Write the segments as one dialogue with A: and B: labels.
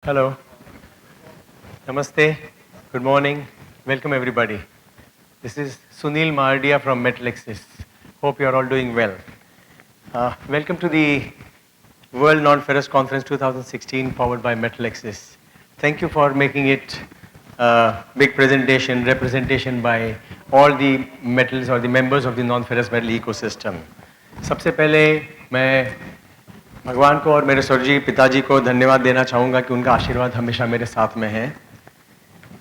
A: Hello. Namaste. Good morning. Welcome everybody. This is Sunil Mardia from Mtlexs. Hope you are all doing well. Welcome to the World Non-Ferrous Conference 2016 powered by Mtlexs. Thank you for making it a big representation by all the metals or the members of the non-ferrous metal ecosystem. सबसे पहले मैं भगवान को और मेरे sir जी पिताजी को धन्यवाद देना चाहूँगा कि उनका आशीर्वाद हमेशा मेरे साथ में है.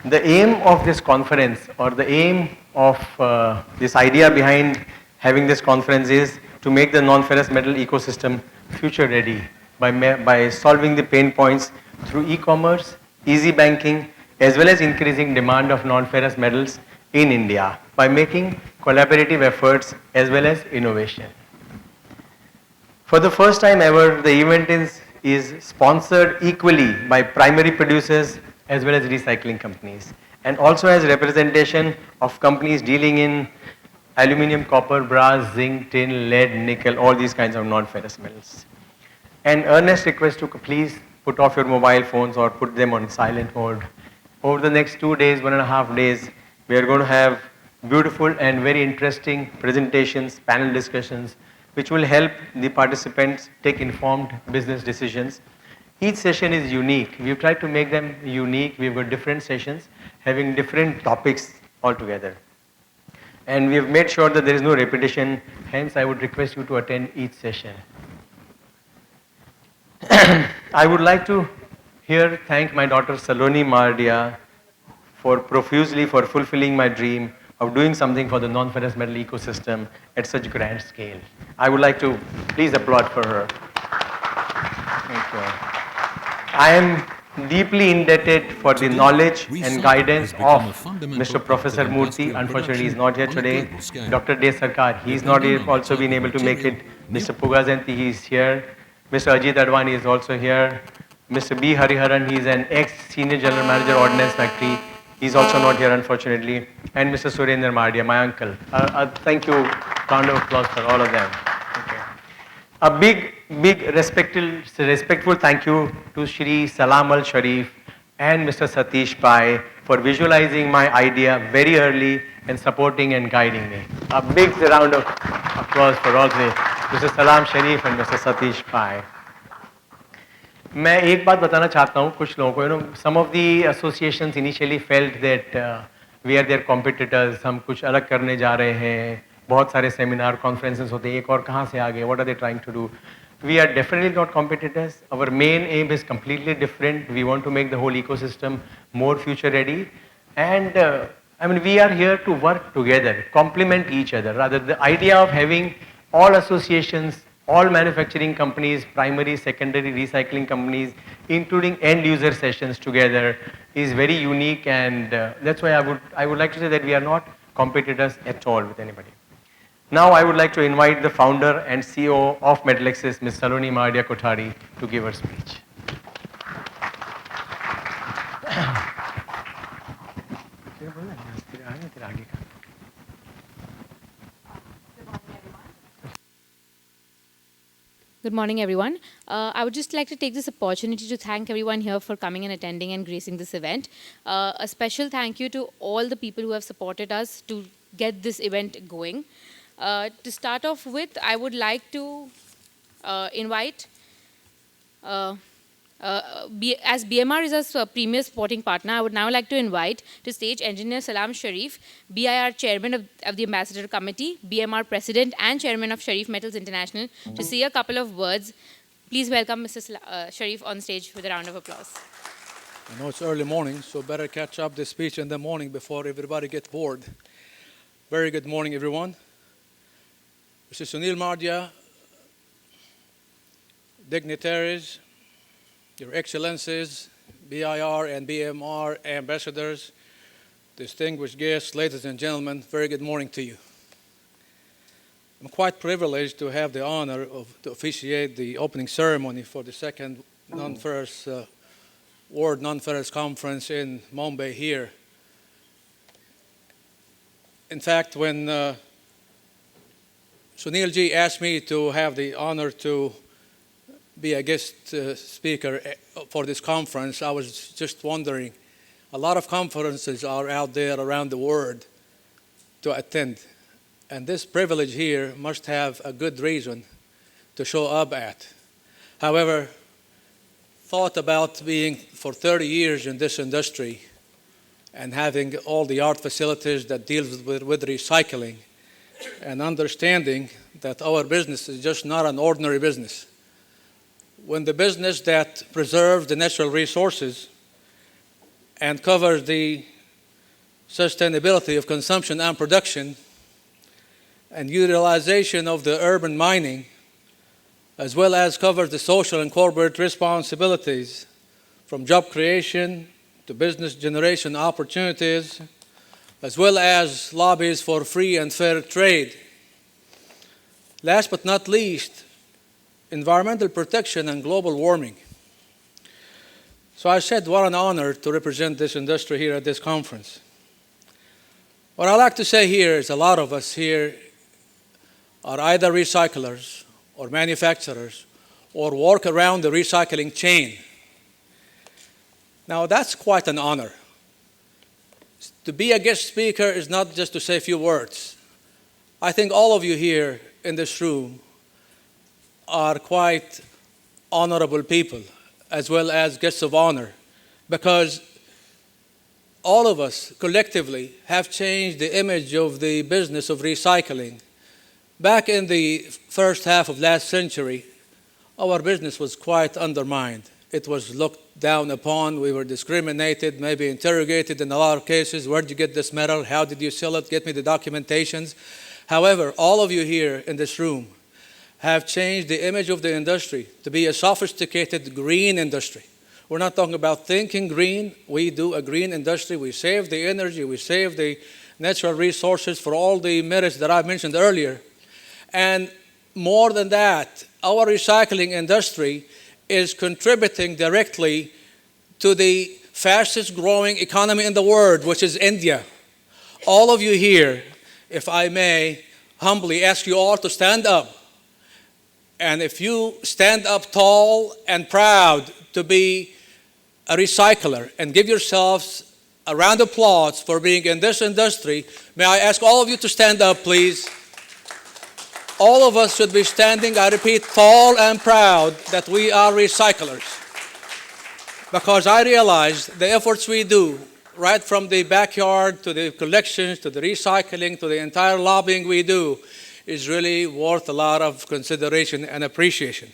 A: The aim of this conference or the aim of this idea behind having this conference is to make the non-ferrous metal ecosystem future ready by solving the pain points through e-commerce, easy banking, as well as increasing demand of non-ferrous metals in India by making collaborative efforts as well as innovation. For the first time ever, the event is sponsored equally by primary producers as well as recycling companies, and also has representation of companies dealing in aluminum, copper, brass, zinc, tin, lead, nickel, all these kinds of non-ferrous metals. An earnest request to please put off your mobile phones or put them on silent mode. Over the next 2 days, 1.5 days, we are going to have beautiful and very interesting presentations, panel discussions, which will help the participants take informed business decisions. Each session is unique. We've tried to make them unique. We've got different sessions having different topics altogether. And we have made sure that there is no repetition. Hence, I would request you to attend each session. I would like to here thank my daughter Saloni Mardia for profusely for fulfilling my dream of doing something for the non-ferrous metal ecosystem at such grand scale. I would like to please applaud for her. Thank you. I am deeply indebted for the knowledge and guidance of Mr. Professor Murthy. Unfortunately, he is not here today. Dr. De Sarkar, he is not here, also been able to make it. Mr. Pugazanti, he is here. Mr. Ajit Advani is also here. Mr. B. Hariharan, he is an ex-senior general manager, Ordnance Factory. He is also not here, unfortunately. And Mr. Surendra Mardia, my uncle. Thank you. Round of applause for all of them. Okay. A big respectful thank you to Shri Salam Al Sharif and Mr. Satish Pai for visualizing my idea very early and supporting and guiding me. A big round of applause for all three, Mr. Salam Sharif and Mr. Satish Pai. मैं एक बात बताना चाहता हूँ कुछ लोगों को, some of the associations initially felt that we are their competitors, हम कुछ अलग करने जा रहे हैं, बहुत सारे सेमिनार कॉन्फ्रेंसेस होते हैं, एक और कहाँ से आ गए, what are they trying to do? We are definitely not competitors. Our main aim is completely different. We want to make the whole ecosystem more future ready, and we are here to work together, complement each other. Rather, the idea of having all associations, all manufacturing companies, primary, secondary, recycling companies, including end user sessions together is very unique, and that's why I would like to say that we are not competitors at all with anybody. Now I would like to invite the founder and CEO of Mtlexs, Ms. Saloni Mardia Kothari, to give her speech.
B: Good morning, everyone. I would just like to take this opportunity to thank everyone here for coming and attending and gracing this event. A special thank you to all the people who have supported us to get this event going. To start off with, I would like to invite, as BMR is a premier supporting partner, I would now like to invite to stage Engineer Salam Sharif, BIR Chairman of the Ambassador Committee, BMR President and Chairman of Sharif Metals International, to say a couple of words. Please welcome Mr. Sharif on stage with a round of applause.
C: I know it's early morning, so better catch up the speech in the morning before everybody gets bored. Very good morning, everyone. Mr. Sunil Mardia, dignitaries, Your Excellencies, BIR and BMR ambassadors, distinguished guests, ladies and gentlemen, very good morning to you. I'm quite privileged to have the honor to officiate the opening ceremony for the second non-ferrous World Non-Ferrous Conference in Mumbai here. In fact, when Sunil ji asked me to have the honor to be a guest speaker for this conference. I was just wondering, a lot of conferences are out there around the world to attend, and this privilege here must have a good reason to show up at. However, thought about being for 30 years in this industry and having all the art facilities that deals with recycling and understanding that our business is just not an ordinary business. When the business that preserves the natural resources and covers the sustainability of consumption and production and utilization of the urban mining, as well as covers the social and corporate responsibilities from job creation to business generation opportunities, as well as lobbies for free and fair trade. Last but not least, environmental protection and global warming. So I said, what an honor to represent this industry here at this conference. What I like to say here is a lot of us here are either recyclers or manufacturers or work around the recycling chain. Now that's quite an honor. To be a guest speaker is not just to say a few words. I think all of you here in this room are quite honorable people, as well as guests of honor, because all of us collectively have changed the image of the business of recycling. Back in the first half of last century, our business was quite undermined. It was looked down upon. We were discriminated, maybe interrogated in a lot of cases. Where did you get this metal? How did you sell it? Get me the documentations. However, all of you here in this room have changed the image of the industry to be a sophisticated green industry. We're not talking about thinking green. We do a green industry. We save the energy. We save the natural resources for all the merits that I mentioned earlier. And more than that, our recycling industry is contributing directly to the fastest growing economy in the world, which is India. All of you here, if I may humbly ask you all to stand up. And if you stand up tall and proud to be a recycler and give yourselves a round of applause for being in this industry, may I ask all of you to stand up, please? All of us should be standing, I repeat, tall and proud that we are recyclers. Because I realize the efforts we do, right from the backyard to the collections, to the recycling, to the entire lobbying we do, is really worth a lot of consideration and appreciation.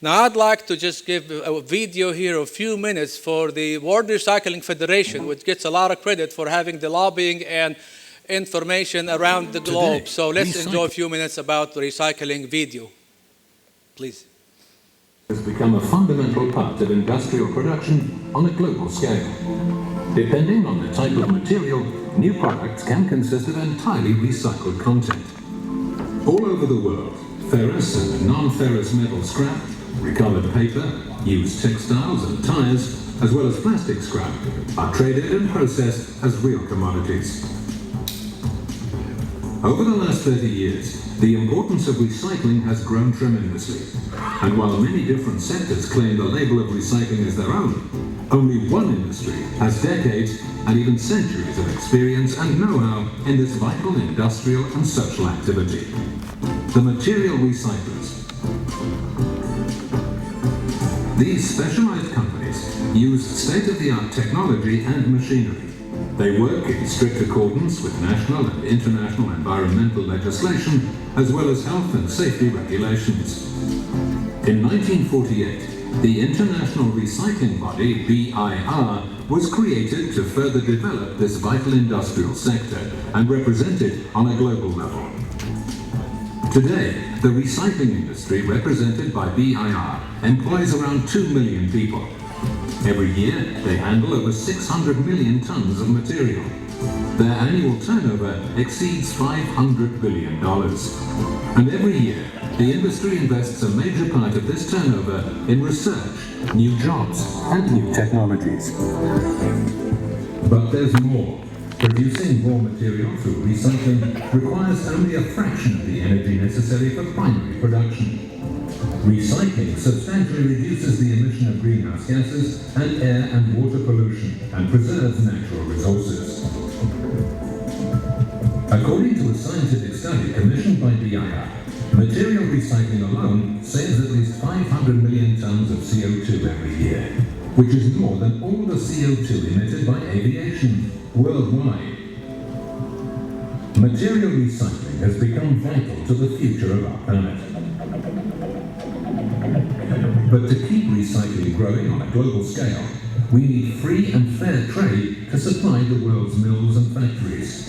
C: Now I'd like to just give a video here of a few minutes for the World Recycling Federation, which gets a lot of credit for having the lobbying and information around the globe. So let's enjoy a few minutes about the recycling video. Please.
D: Has become a fundamental part of industrial production on a global scale. Depending on the type of material, new products can consist of entirely recycled content. All over the world, ferrous and non-ferrous metal scrap, recovered paper, used textiles and tires, as well as plastic scrap, are traded and processed as real commodities. Over the last 30 years, the importance of recycling has grown tremendously. And while many different sectors claim the label of recycling as their own, only one industry has decades and even centuries of experience and know-how in this vital industrial and social activity: the material recyclers. These specialized companies use state-of-the-art technology and machinery. They work in strict accordance with national and international environmental legislation, as well as health and safety regulations. In 1948, the international recycling body, BIR, was created to further develop this vital industrial sector and represent it on a global level. Today, the recycling industry, represented by BIR, employs around 2 million people. Every year, they handle over 600 million tons of material. Their annual turnover exceeds $500 billion. And every year, the industry invests a major part of this turnover in research, new jobs, and new technologies. But there's more. Producing raw material through recycling requires only a fraction of the energy necessary for primary production. Recycling substantially reduces the emission of greenhouse gases and air and water pollution and preserves natural resources. According to a scientific study commissioned by DIR, material recycling alone saves at least 500 million tons of CO2 every year, which is more than all the CO2 emitted by aviation worldwide. Material recycling has become vital to the future of our planet. But to keep recycling growing on a global scale, we need free and fair trade to supply the world's mills and factories.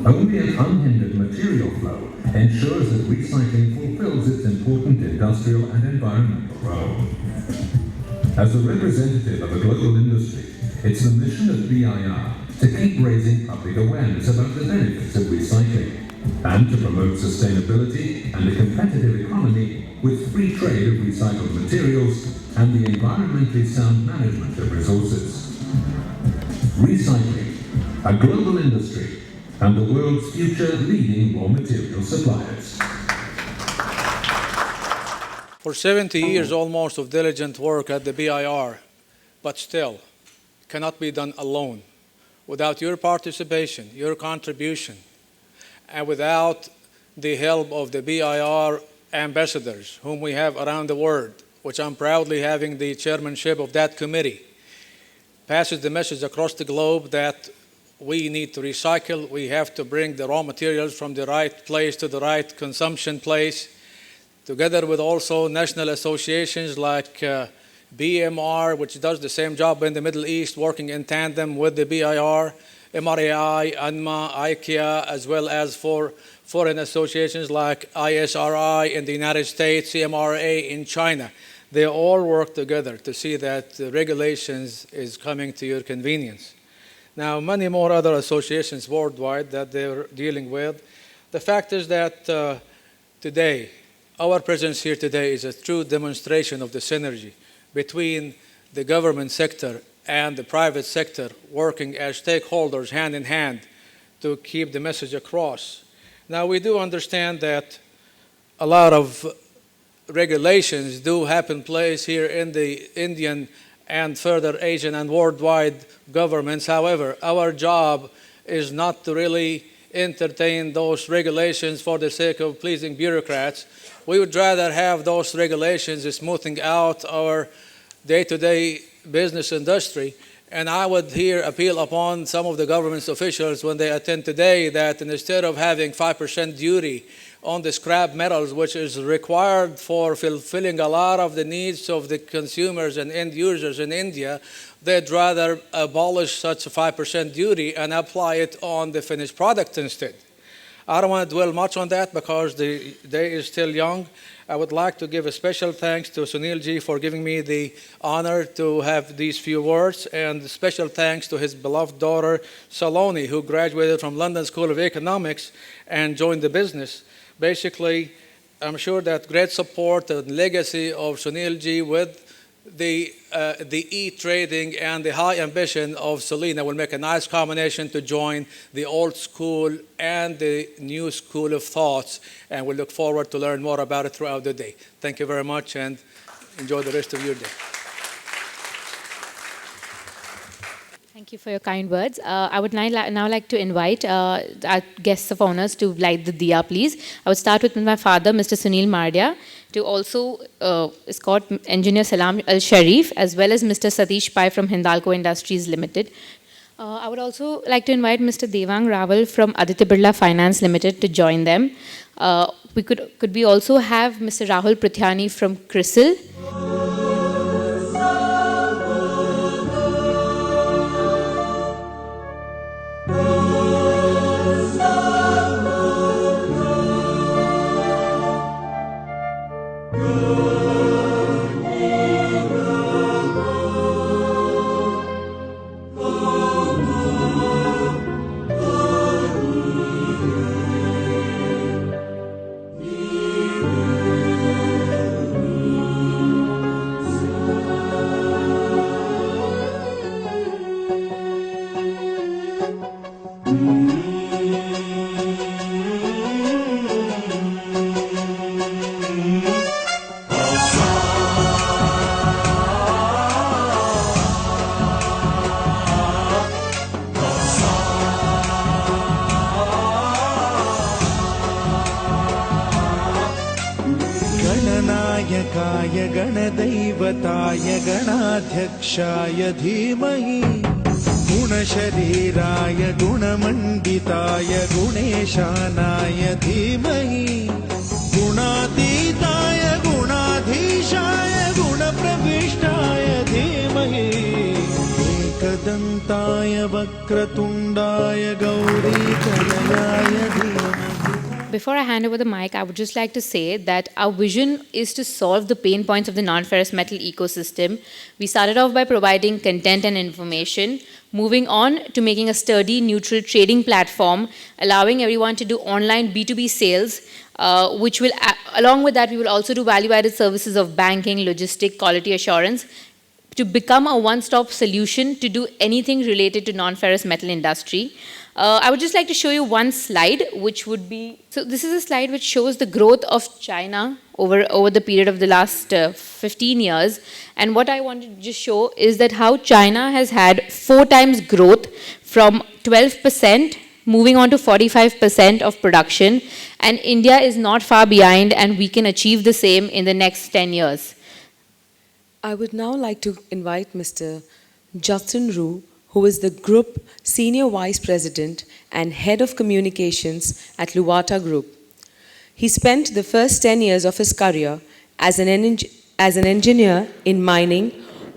D: Only an unhindered material flow ensures that recycling fulfills its important industrial and environmental role. As a representative of a global industry, it's the mission of BIR to keep raising public awareness about the benefits of recycling and to promote sustainability and a competitive economy with free trade of recycled materials and the environmentally sound management of resources. Recycling, a global industry, and the world's future leading raw material suppliers.
C: For 70 years almost of diligent work at the BIR, but still cannot be done alone. Without your participation, your contribution, and without the help of the BIR ambassadors, whom we have around the world, which I'm proudly having the chairmanship of that committee, passes the message across the globe that we need to recycle, we have to bring the raw materials from the right place to the right consumption place, together with also national associations like BMR, which does the same job in the Middle East, working in tandem with the BIR, MRAI, ANMA, IKEA, as well as for foreign associations like ISRI in the United States, CMRA in China. They all work together to see that the regulations is coming to your convenience. Now, many more other associations worldwide that they're dealing with. The fact is that today, our presence here today is a true demonstration of the synergy between the government sector and the private sector working as stakeholders hand in hand to keep the message across. Now, we do understand that a lot of regulations do happen place here in the Indian and further Asian and worldwide governments. However, our job is not to really entertain those regulations for the sake of pleasing bureaucrats. We would rather have those regulations smoothing out our day-to-day business industry. And I would here appeal upon some of the government's officials when they attend today that instead of having 5% duty on the scrap metals, which is required for fulfilling a lot of the needs of the consumers and end users in India, they'd rather abolish such a 5% duty and apply it on the finished product instead. I don't want to dwell much on that because the day is still young. I would like to give a special thanks to Sunil Ji for giving me the honor to have these few words, and special thanks to his beloved daughter, Saloni, who graduated from London School of Economics and joined the business. Basically, I'm sure that great support and legacy of Sunil Ji with the e-trading and the high ambition of Selena will make a nice combination to join the old school and the new school of thoughts, and we look forward to learn more about it throughout the day. Thank you very much, and enjoy the rest of your day.
B: Thank you for your kind words. I would now like to invite our guests of honors to light the diya, please. I would start with my father, Mr. Sunil Mardia, to also escort Engineer Salam Al-Sharif, as well as Mr. Satish Pai from Hindalco Industries Limited. I would also like to invite Mr. Devang Raval from Aditya Birla Finance Limited to join them. Could we also have Mr. Rahul Prithyani from CRISIL?
E: गणाधिपाय गणदैवताय गणाध्यक्षाय धीमहि गुणशरीराय गुणमण्डिताय गुणेशानाय धीमहि गुणातीताय गुणाधीशाय गुणप्रविष्टाय धीमहि एकदन्ताय वक्रतुण्डाय गौरीतनयाय धीमहि.
B: Before I hand over the mic, I would just like to say that our vision is to solve the pain points of the non-ferrous metal ecosystem. We started off by providing content and information, moving on to making a sturdy, neutral trading platform, allowing everyone to do online B2B sales, which will, along with that, we will also do value-added services of banking, logistic, quality assurance, to become a one-stop solution to do anything related to non-ferrous metal industry. I would just like to show you one slide, which would be, so this is a slide which shows the growth of China over the period of the last 15 years. And what I wanted to just show is that how China has had 4 times growth from 12% moving on to 45% of production. And India is not far behind, and we can achieve the same in the next 10 years.
F: I would now like to invite Mr. Justin Rue, who is the Group Senior Vice President and Head of Communications at Luwata Group. He spent the first 10 years of his career as an engineer in mining,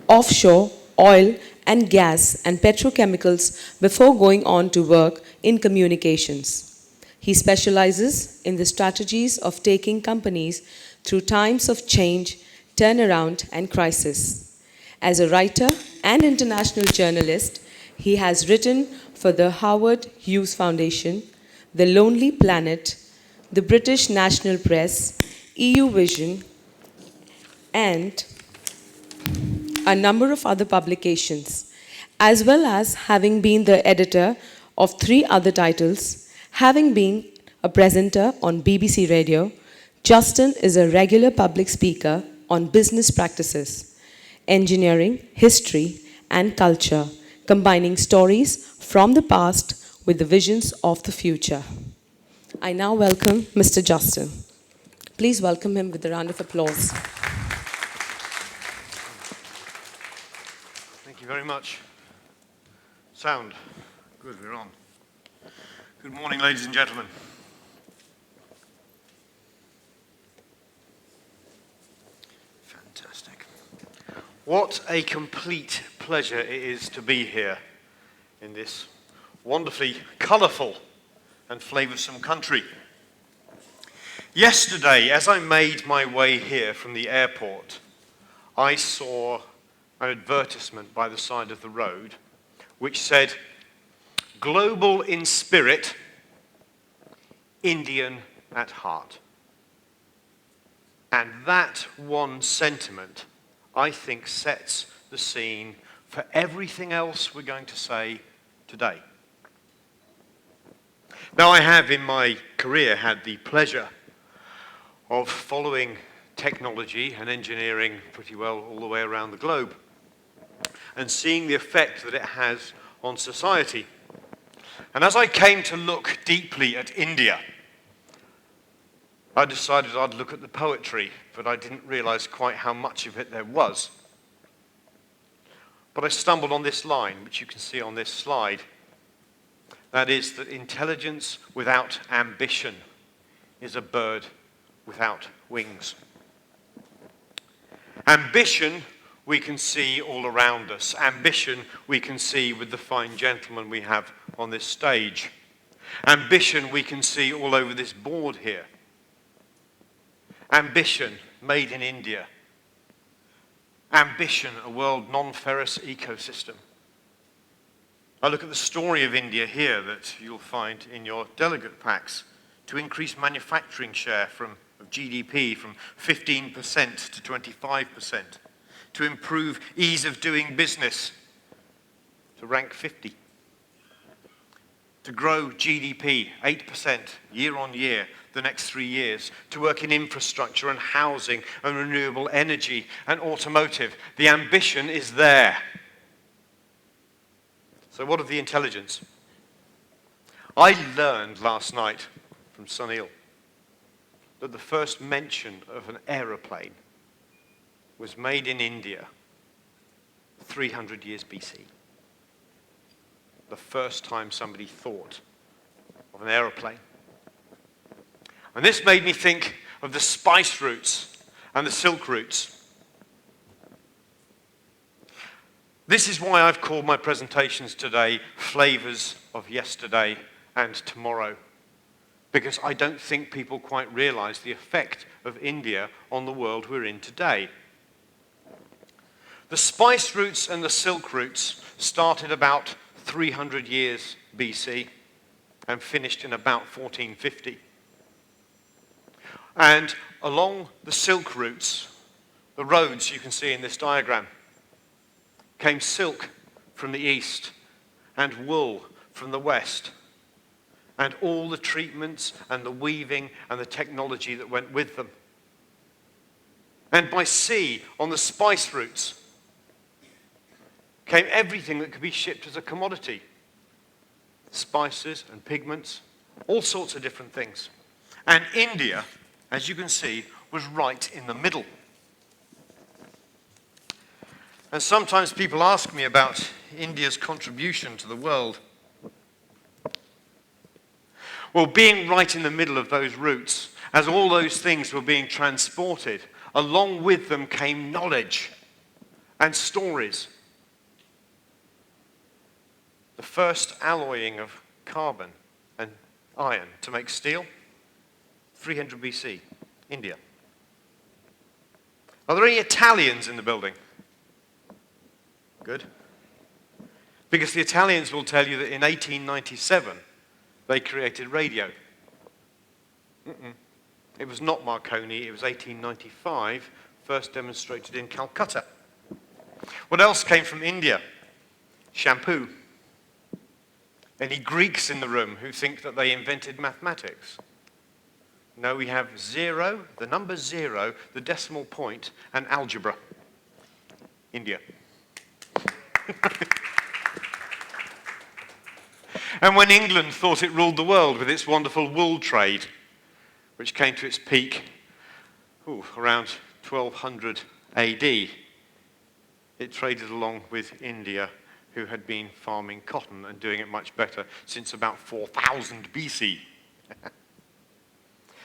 F: offshore, oil and gas and petrochemicals before going on to work in communications. He specializes in the strategies of taking companies through times of change, turnaround and crisis. As a writer and international journalist, he has written for the Howard Hughes Foundation, The Lonely Planet, the British National Press, EU Vision, and a number of other publications, as well as having been the editor of 3 other titles. Having been a presenter on BBC Radio, Justin is a regular public speaker on business practices, engineering, history, and culture, combining stories from the past with the visions of the future. I now welcome Mr. Justin. Please welcome him with a round of applause.
G: Thank you very much. Sound. Good, we're on. Good morning, ladies and gentlemen. Fantastic. What a complete pleasure it is to be here in this wonderfully colourful and flavoursome country. Yesterday, as I made my way here from the airport, I saw an advertisement by the side of the road which said, "Global in spirit, Indian at heart." And that one sentiment, I think, sets the scene for everything else we're going to say today. Now, I have in my career had the pleasure of following technology and engineering pretty well all the way around the globe and seeing the effect that it has on society. And as I came to look deeply at India, I decided I'd look at the poetry, but I didn't realize quite how much of it there was. But I stumbled on this line, which you can see on this slide. That is that intelligence without ambition is a bird without wings. Ambition we can see all around us. Ambition we can see with the fine gentlemen we have on this stage. Ambition we can see all over this board here. Ambition made in India. Ambition, a world non-ferrous ecosystem. I look at the story of India here that you'll find in your delegate packs to increase manufacturing share of GDP from 15% to 25%, to improve ease of doing business to rank 50, to grow GDP 8% year on year the next 3 years, to work in infrastructure and housing and renewable energy and automotive. The ambition is there. So what of the intelligence? I learned last night from Sunil that the first mention of an aeroplane was made in India 300 years BC. The first time somebody thought of an aeroplane. And this made me think of the spice routes and the silk routes. This is why I've called my presentations today Flavors of Yesterday and Tomorrow, because I don't think people quite realize the effect of India on the world we're in today. The spice routes and the silk routes started about 300 years BC and finished in about 1450. And along the silk routes, the roads you can see in this diagram, came silk from the east and wool from the west, and all the treatments and the weaving and the technology that went with them. And by sea, on the spice routes, came everything that could be shipped as a commodity. Spices and pigments, all sorts of different things. And India, as you can see, was right in the middle. And sometimes people ask me about India's contribution to the world. Well, being right in the middle of those routes, as all those things were being transported, along with them came knowledge and stories. The first alloying of carbon and iron to make steel, 300 BC, India. Are there any Italians in the building? Good. Because the Italians will tell you that in 1897, they created radio. It was not Marconi, it was 1895, first demonstrated in Calcutta. What else came from India? Shampoo. Any Greeks in the room who think that they invented mathematics? No, we have 0, the number 0, the decimal point, and algebra. India. And when England thought it ruled the world with its wonderful wool trade, which came to its peak around 1200 AD, it traded along with India, who had been farming cotton and doing it much better since about 4000 BC.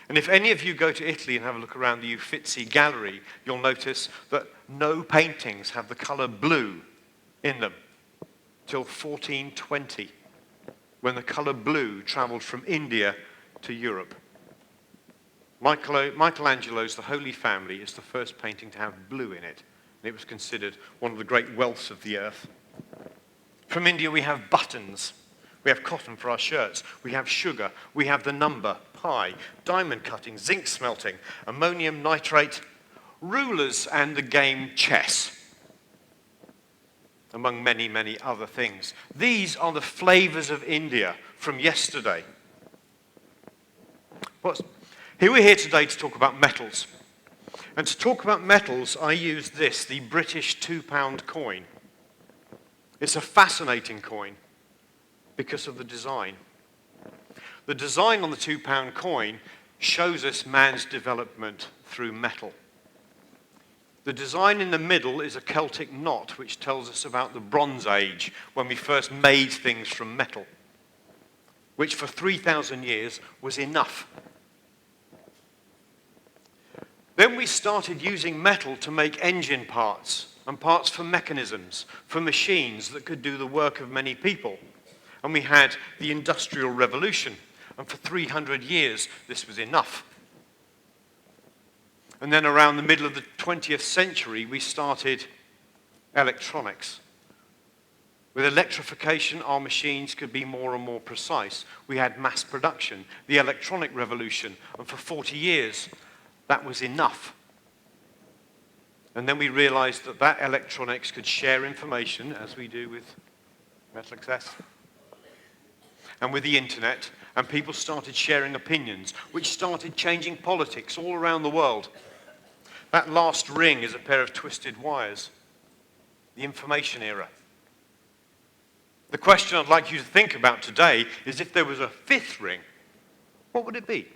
G: And if any of you go to Italy and have a look around the Uffizi Gallery, you'll notice that no paintings have the color blue in them till 1420, when the color blue traveled from India to Europe. Michelangelo's The Holy Family is the first painting to have blue in it, and it was considered one of the great wealths of the earth. From India we have buttons, we have cotton for our shirts, we have sugar, we have the number, pi, diamond cutting, zinc smelting, ammonium nitrate, rulers, and the game chess, among many, many other things. These are the flavors of India from yesterday. Here we're here today to talk about metals. And to talk about metals, I use this, the British £2 coin. It's a fascinating coin because of the design. The design on the £2 coin shows us man's development through metal. The design in the middle is a Celtic knot, which tells us about the Bronze Age, when we first made things from metal, which for 3,000 years was enough. Then we started using metal to make engine parts and parts for mechanisms, for machines that could do the work of many people. And we had the Industrial Revolution, and for 300 years this was enough. And then around the middle of the 20th century, we started electronics. With electrification, our machines could be more and more precise. We had mass production, the electronic revolution, and for 40 years, that was enough. And then we realized that that electronics could share information, as we do with Mtlexs, and with the internet, and people started sharing opinions, which started changing politics all around the world. That last ring is a pair of twisted wires, the information era. The question I'd like you to think about today is, if there was a fifth ring, what would it be?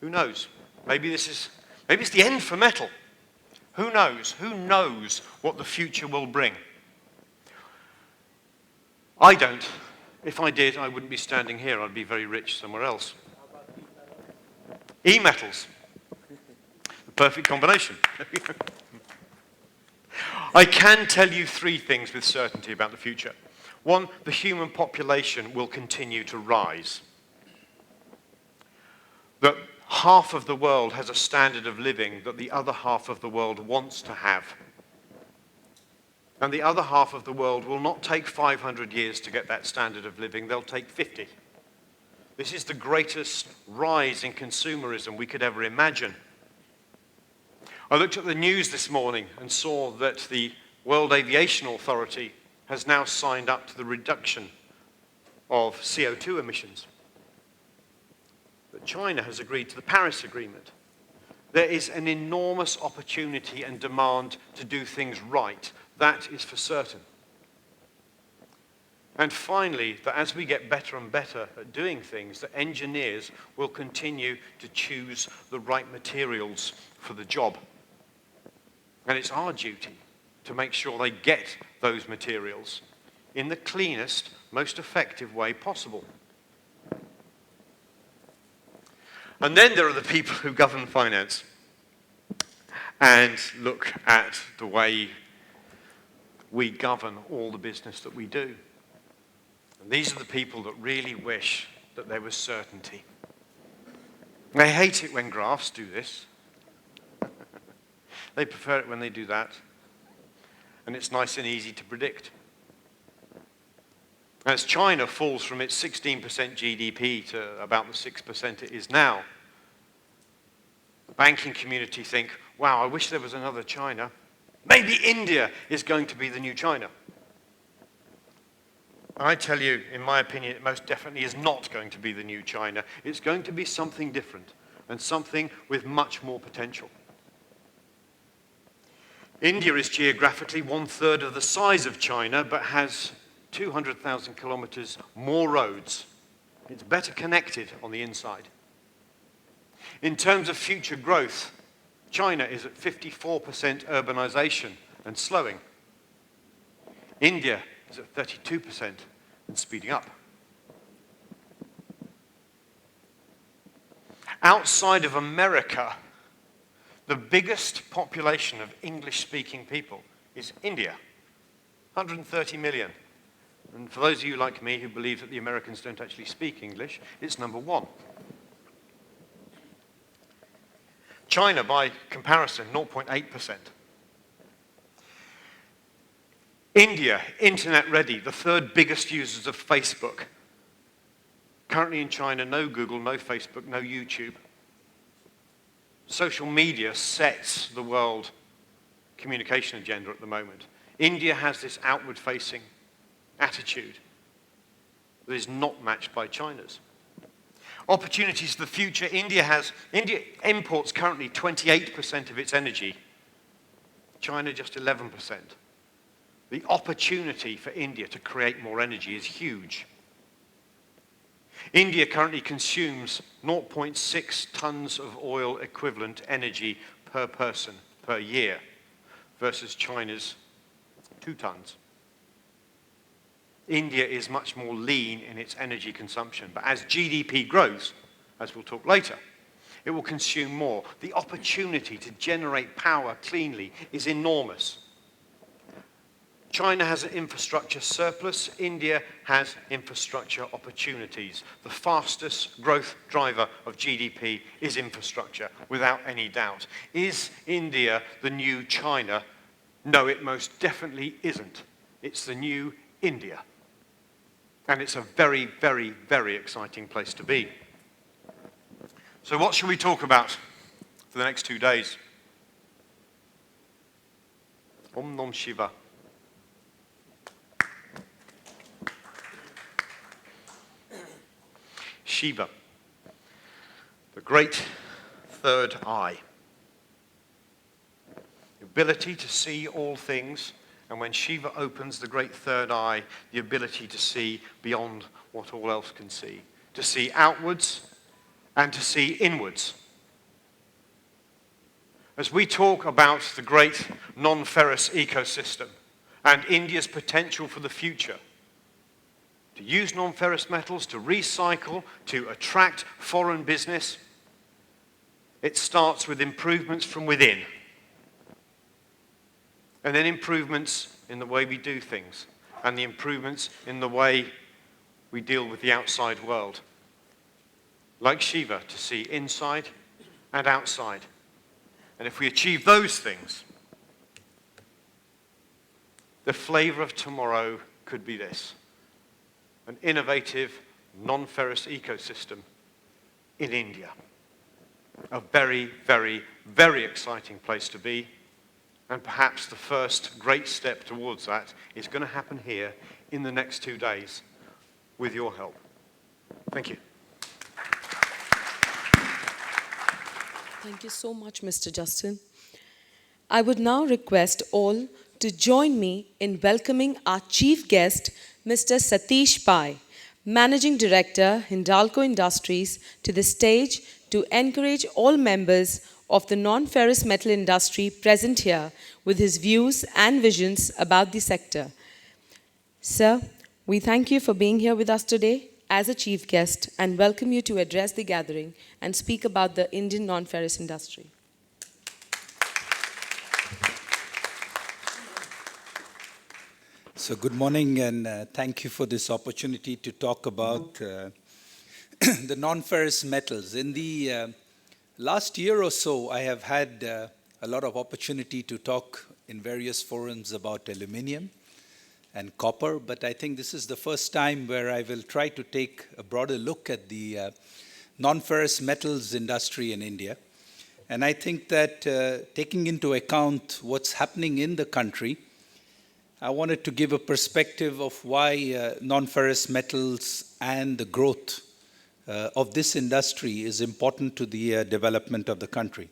G: Who knows? Maybe this is Maybe it's the end for metal. Who knows? Who knows what the future will bring? I don't. If I did, I wouldn't be standing here. I'd be very rich somewhere else. E-metals. The perfect combination. I can tell you three things with certainty about the future. One, the human population will continue to rise. That half of the world has a standard of living that the other half of the world wants to have. And the other half of the world will not take 500 years to get that standard of living, they'll take 50. This is the greatest rise in consumerism we could ever imagine. I looked at the news this morning and saw that the World Aviation Authority has now signed up to the reduction of CO2 emissions. That China has agreed to the Paris Agreement. There is an enormous opportunity and demand to do things right. That is for certain. And finally, that as we get better and better at doing things, that engineers will continue to choose the right materials for the job. And it's our duty to make sure they get those materials in the cleanest, most effective way possible. And then there are the people who govern finance and look at the way we govern all the business that we do. And these are the people that really wish that there was certainty. They hate it when graphs do this. They prefer it when they do that. And it's nice and easy to predict. As China falls from its 16% GDP to about the 6% it is now, the banking community think, wow, I wish there was another China. Maybe India is going to be the new China. I tell you, in my opinion, it most definitely is not going to be the new China. It's going to be something different and something with much more potential. India is geographically 1/3 of the size of China, but has 200,000 kilometers more roads. It's better connected on the inside. In terms of future growth, China is at 54% urbanization and slowing. India is at 32% and speeding up. Outside of America, the biggest population of English-speaking people is India, 130 million. And for those of you like me who believe that the Americans don't actually speak English, it's number one. China, by comparison, 0.8%. India, internet ready, the third biggest users of Facebook. Currently in China, no Google, no Facebook, no YouTube. Social media sets the world communication agenda at the moment. India has this outward-facing attitude that is not matched by China's. Opportunities for the future, India imports currently 28% of its energy. China just 11%. The opportunity for India to create more energy is huge. India currently consumes 0.6 tons of oil equivalent energy per person per year versus China's 2 tons. India is much more lean in its energy consumption, but as GDP grows, as we'll talk later, it will consume more. The opportunity to generate power cleanly is enormous. China has an infrastructure surplus. India has infrastructure opportunities. The fastest growth driver of GDP is infrastructure, without any doubt. Is India the new China? No, it most definitely isn't. It's the new India. And it's a very, very, very exciting place to be. So what should we talk about for the next 2 days? Om Nom Shiva. Shiva, the great third eye. The ability to see all things, and when Shiva opens the great third eye, the ability to see beyond what all else can see. To see outwards and to see inwards. as we talk about the great non-ferrous ecosystem and India's potential for the future, to use non-ferrous metals, to recycle, to attract foreign business, it starts with improvements from within. And then improvements in the way we do things, and the improvements in the way we deal with the outside world. Like Shiva, to see inside and outside. And if we achieve those things, the flavor of tomorrow could be this: an innovative, non-ferrous ecosystem in India. A very, very, very exciting place to be. And perhaps the first great step towards that is going to happen here in the next 2 days with your help. Thank you.
F: Thank you so much, Mr. Justin. I would now request all to join me in welcoming our chief guest, Mr. Satish Pai, Managing Director, Hindalco Industries, to the stage to encourage all members of the non-ferrous metal industry present here with his views and visions about the sector. Sir, we thank you for being here with us today as a chief guest and welcome you to address the gathering and speak about the Indian non-ferrous industry.
H: So good morning, and thank you for this opportunity to talk about the non-ferrous metals. In the last year or so, I have had a lot of opportunity to talk in various forums about aluminium and copper, but I think this is the first time where I will try to take a broader look at the non-ferrous metals industry in India. And I think that taking into account what's happening in the country, I wanted to give a perspective of why non-ferrous metals and the growth of this industry is important to the development of the country.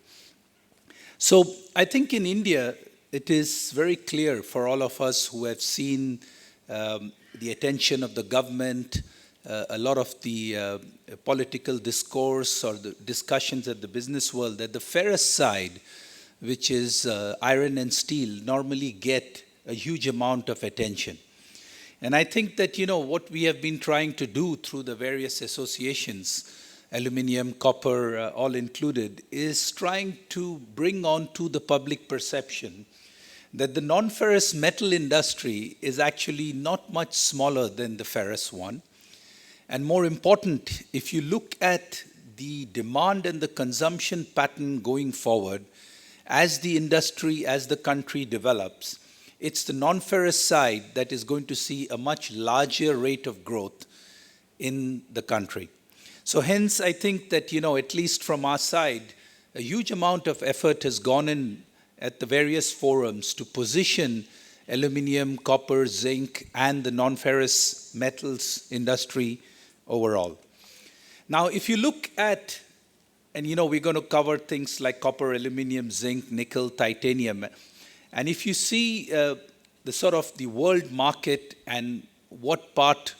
H: So I think in India, it is very clear for all of us who have seen the attention of the government, a lot of the political discourse or the discussions at the business world, that the ferrous side, which is iron and steel, normally get a huge amount of attention. And I think that, what we have been trying to do through the various associations, aluminium, copper, all included, is trying to bring on to the public perception that the non-ferrous metal industry is actually not much smaller than the ferrous one. And more important, if you look at the demand and the consumption pattern going forward, as the industry, as the country develops, it's the non-ferrous side that is going to see a much larger rate of growth in the country. So hence, I think that, at least from our side, a huge amount of effort has gone in at the various forums to position aluminium, copper, zinc, and the non-ferrous metals industry overall. Now, if you look at, and we're going to cover things like copper, aluminium, zinc, nickel, titanium, and if you see the sort of the world market and what part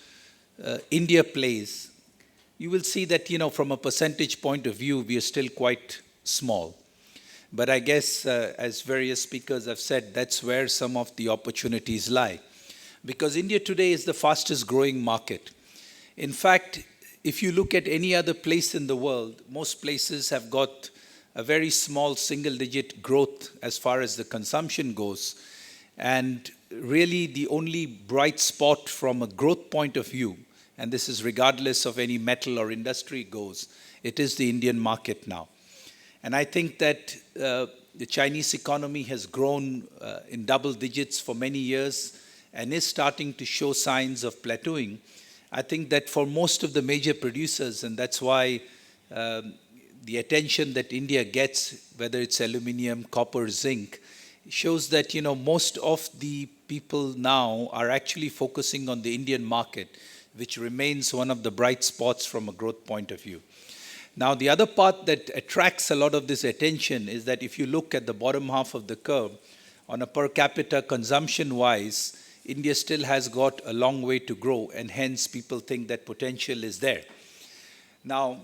H: India plays, you will see that, from a percentage point of view, we are still quite small. But I guess, as various speakers have said, that's where some of the opportunities lie. Because India today is the fastest growing market. In fact, if you look at any other place in the world, most places have got a very small single-digit growth as far as the consumption goes. And really the only bright spot from a growth point of view, and this is regardless of any metal or industry goes, it is the Indian market now. And I think that the Chinese economy has grown in double digits for many years and is starting to show signs of plateauing. I think that for most of the major producers, and that's why the attention that India gets, whether it's aluminium, copper, zinc, shows that, most of the people now are actually focusing on the Indian market, which remains one of the bright spots from a growth point of view. Now, the other part that attracts a lot of this attention is that if you look at the bottom half of the curve, on a per capita consumption-wise, India still has got a long way to grow, and hence people think that potential is there. Now,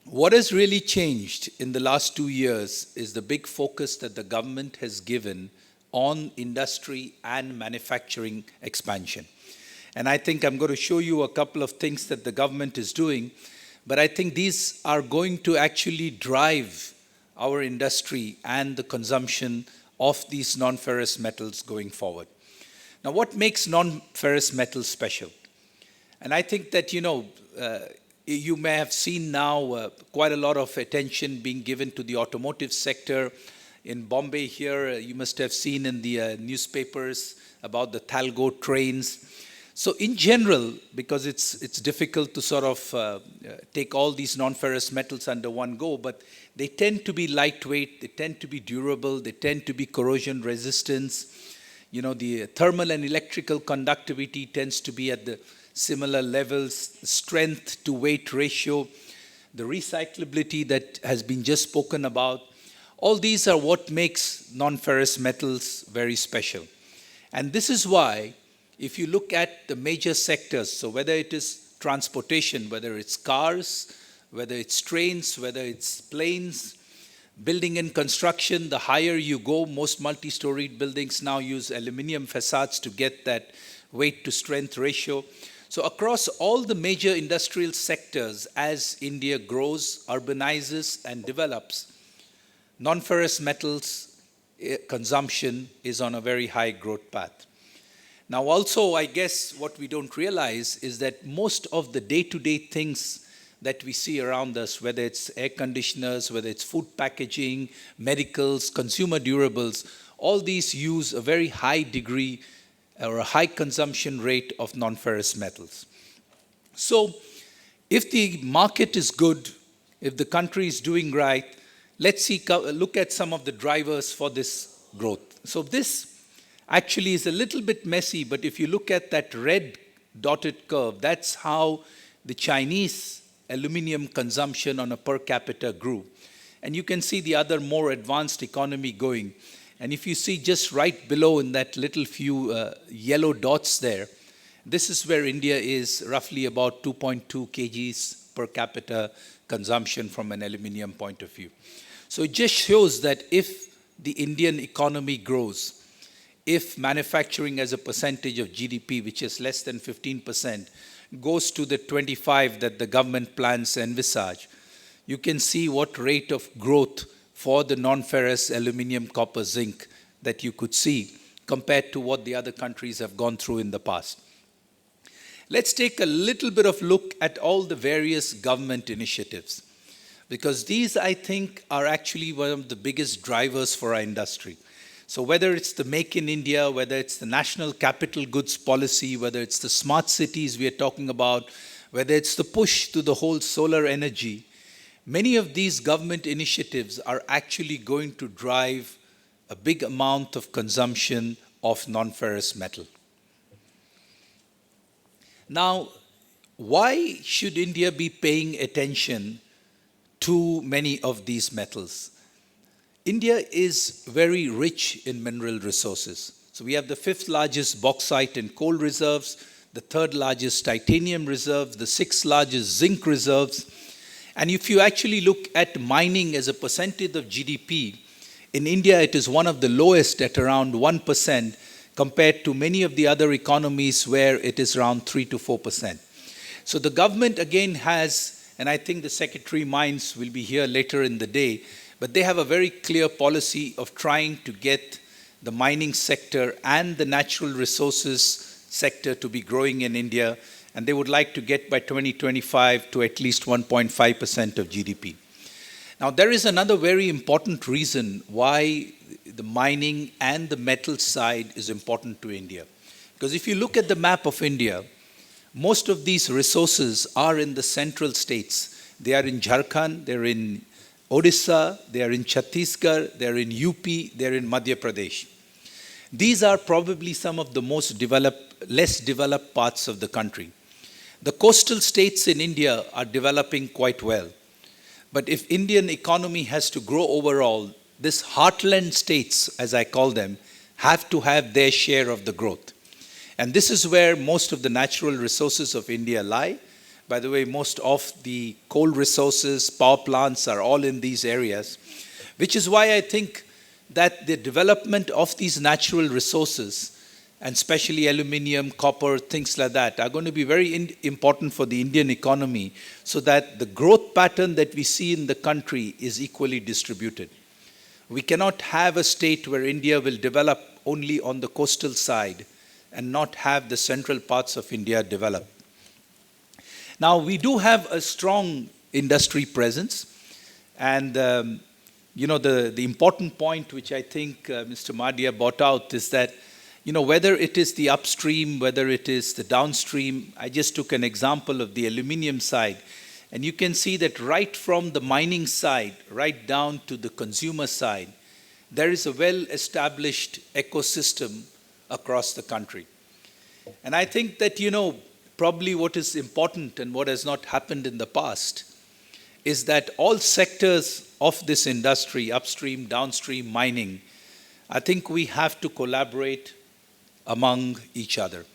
H: What has really changed in the last 2 years is the big focus that the government has given on industry and manufacturing expansion. And I think I'm going to show you a couple of things that the government is doing, but I think these are going to actually drive our industry and the consumption of these non-ferrous metals going forward. Now, what makes non-ferrous metals special? And I think that, you may have seen now quite a lot of attention being given to the automotive sector. In Bombay here, you must have seen in the newspapers about the Thalgo trains. So in general, because it's difficult to sort of take all these non-ferrous metals under one go, but they tend to be lightweight, they tend to be durable, they tend to be corrosion resistant. The thermal and electrical conductivity tends to be at the similar levels, strength to weight ratio, the recyclability that has been just spoken about. All these are what makes non-ferrous metals very special. And this is why, if you look at the major sectors, so whether it is transportation, whether it's cars, whether it's trains, whether it's planes, building and construction, the higher you go, most multi-storied buildings now use aluminum facades to get that weight to strength ratio. So across all the major industrial sectors, as India grows, urbanizes, and develops, non-ferrous metals consumption is on a very high growth path. Now also, I guess what we don't realize is that most of the day-to-day things that we see around us, whether it's air conditioners, whether it's food packaging, medicals, consumer durables, all these use a very high degree or a high consumption rate of non-ferrous metals. So if the market is good, if the country is doing right, let's look at some of the drivers for this growth. So this actually is a little bit messy, but if you look at that red dotted curve, that's how the Chinese aluminum consumption on a per capita grew. And you can see the other more advanced economy going. And if you see just right below in that little few yellow dots there, this is where India is roughly about 2.2 kgs per capita consumption from an aluminum point of view. So it just shows that if the Indian economy grows, if manufacturing as a percentage of GDP, which is less than 15%, goes to the 25 that the government plans envisage, you can see what rate of growth for the non-ferrous aluminum, copper, zinc that you could see compared to what the other countries have gone through in the past. Let's take a little bit of look at all the various government initiatives, because these, I think, are actually one of the biggest drivers for our industry. So whether it's the Make in India, whether it's the National Capital Goods Policy, whether it's the smart cities we are talking about, whether it's the push to the whole solar energy, many of these government initiatives are actually going to drive a big amount of consumption of non-ferrous metal. Now, why should India be paying attention to many of these metals? India is very rich in mineral resources. So we have the 5th largest bauxite and coal reserves, the 3rd largest titanium reserves, the 6th largest zinc reserves. And if you actually look at mining as a percentage of GDP, in India it is one of the lowest at around 1% compared to many of the other economies where it is around 3 to 4%. So the government again has, and I think the Secretary Mines will be here later in the day, but they have a very clear policy of trying to get the mining sector and the natural resources sector to be growing in India, and they would like to get by 2025 to at least 1.5% of GDP. Now, there is another very important reason why the mining and the metal side is important to India. Because if you look at the map of India, most of these resources are in the central states. They are in Jharkhand, they're in Odisha, they are in Chhattisgarh, they are in UP, they are in Madhya Pradesh. These are probably some of the most less developed parts of the country. The coastal states in India are developing quite well. But if Indian economy has to grow overall, these heartland states, as I call them, have to have their share of the growth. And this is where most of the natural resources of India lie, By the way, most of the coal resources, power plants are all in these areas, which is why I think that the development of these natural resources, and especially aluminium, copper, things like that, are going to be very important for the Indian economy so that the growth pattern that we see in the country is equally distributed. We cannot have a state where India will develop only on the coastal side and not have the central parts of India develop. Now, we do have a strong industry presence, and the important point which I think Mr. Mardia brought out is that, whether it is the upstream, whether it is the downstream, I just took an example of the aluminium side, and you can see that right from the mining side, right down to the consumer side, there is a well-established ecosystem across the country. And I think that, probably what is important and what has not happened in the past is that all sectors of this industry, upstream, downstream, mining, I think we have to collaborate among each other.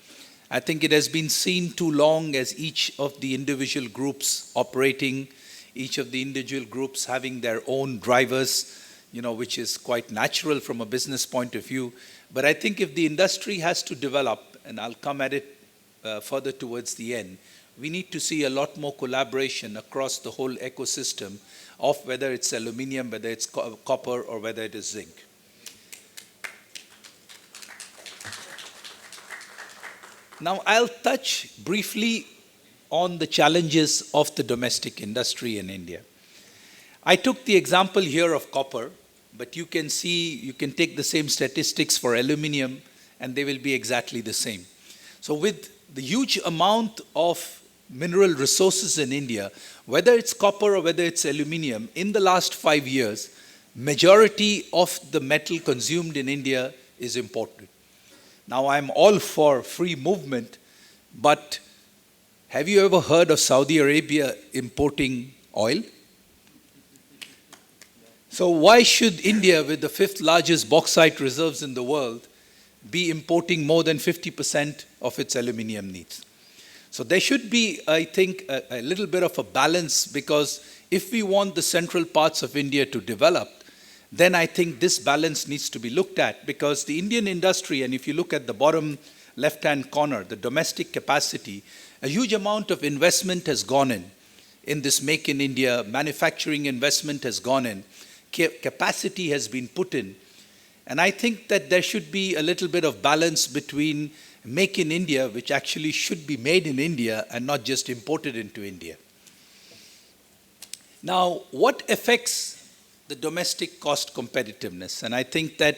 H: I think it has been seen too long as each of the individual groups operating, each of the individual groups having their own drivers, which is quite natural from a business point of view. But I think if the industry has to develop, and I'll come at it further towards the end, we need to see a lot more collaboration across the whole ecosystem of whether it's aluminium, whether it's copper, or whether it is zinc. Now, I'll touch briefly on the challenges of the domestic industry in India. I took the example here of copper, but you can take the same statistics for aluminium, and they will be exactly the same. So with the huge amount of mineral resources in India, whether it's copper or whether it's aluminium, in the last 5 years, majority of the metal consumed in India is imported. Now, I'm all for free movement, but have you ever heard of Saudi Arabia importing oil? So why should India, with the 5th largest bauxite reserves in the world, be importing more than 50% of its aluminium needs? So there should be, I think, a little bit of a balance, because if we want the central parts of India to develop, then I think this balance needs to be looked at, because the Indian industry, and if you look at the bottom left-hand corner, the domestic capacity, a huge amount of investment has gone in this Make in India, manufacturing investment has gone in, capacity has been put in. And I think that there should be a little bit of balance between Make in India, which actually should be made in India and not just imported into India. Now, what affects the domestic cost competitiveness? And I think that,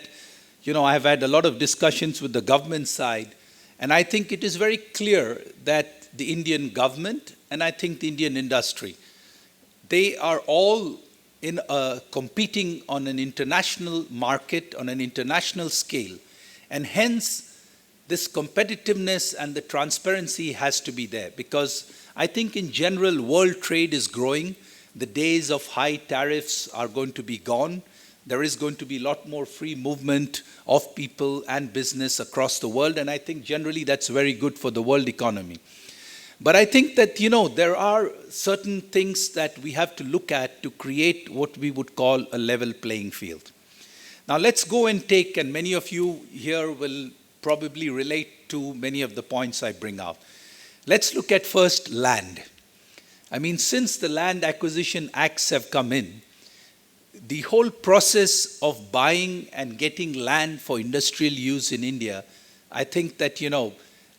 H: I've had a lot of discussions with the government side, and I think it is very clear that the Indian government and I think the Indian industry, they are all competing on an international market, on an international scale. And hence, this competitiveness and the transparency has to be there, because I think in general, world trade is growing. The days of high tariffs are going to be gone. There is going to be a lot more free movement of people and business across the world. And I think generally that's very good for the world economy. But I think that, there are certain things that we have to look at to create what we would call a level playing field. Now let's go and take, and many of you here will probably relate to many of the points I bring out. Let's look at first land. I mean, since the Land Acquisition Acts have come in, the whole process of buying and getting land for industrial use in India, I think that,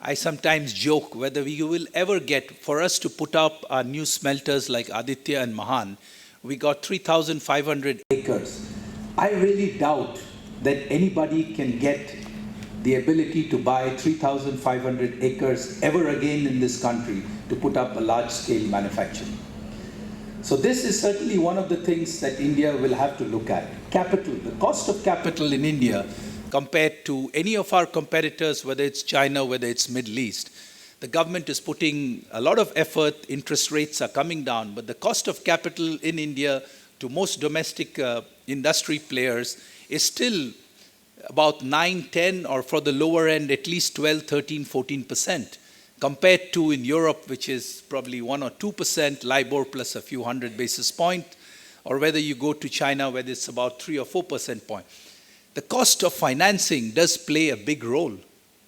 H: I sometimes joke whether we will ever get, for us to put up our new smelters like Aditya and Mahan, we got 3,500 acres. I really doubt that anybody can get the ability to buy 3,500 acres ever again in this country to put up a large-scale manufacturing. So this is certainly one of the things that India will have to look at. Capital, the cost of capital in India compared to any of our competitors, whether it's China, whether it's Middle East, the government is putting a lot of effort, interest rates are coming down, but the cost of capital in India to most domestic industry players is still about 9, 10, or for the lower end, at least 12, 13, 14%, compared to in Europe, which is probably 1 or 2%, LIBOR plus a few hundred basis points, or whether you go to China, where it's about 3 or 4% point. The cost of financing does play a big role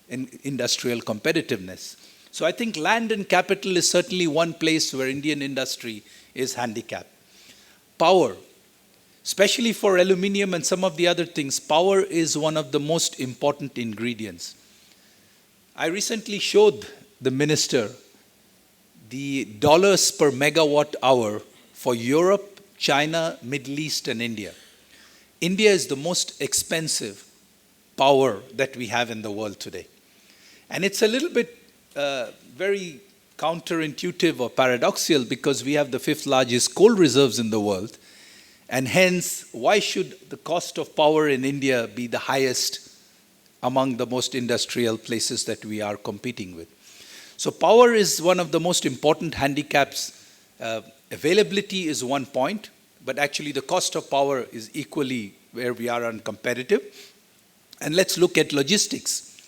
H: in industrial competitiveness. So I think land and capital is certainly one place where Indian industry is handicapped. Power, especially for aluminium and some of the other things, power is one of the most important ingredients. I recently showed the minister the dollars per megawatt hour for Europe, China, Middle East, and India. India is the most expensive power that we have in the world today. And it's a little bit very counterintuitive or paradoxical because we have the 5th largest coal reserves in the world. And hence, why should the cost of power in India be the highest among the most industrial places that we are competing with? So power is one of the most important handicaps. Availability is one point, but actually the cost of power is equally where we are uncompetitive. And let's look at logistics.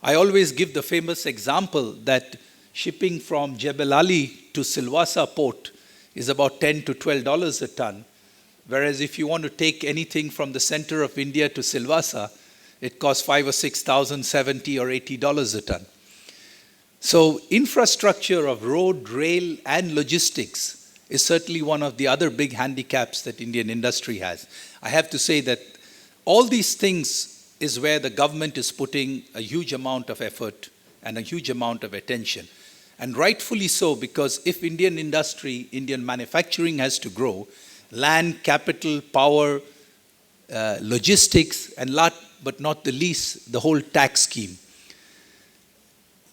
H: I always give the famous example that shipping from Jebel Ali to Silvassa port is about $10 to $12 a ton, whereas if you want to take anything from the center of India to Silvassa, it costs $5,000 or $6,000, $70 or $80 a ton. So infrastructure of road, rail, and logistics is certainly one of the other big handicaps that Indian industry has. I have to say that all these things is where the government is putting a huge amount of effort and a huge amount of attention. And rightfully so, because if Indian industry, Indian manufacturing has to grow, land, capital, power, logistics, and but not the least, the whole tax scheme.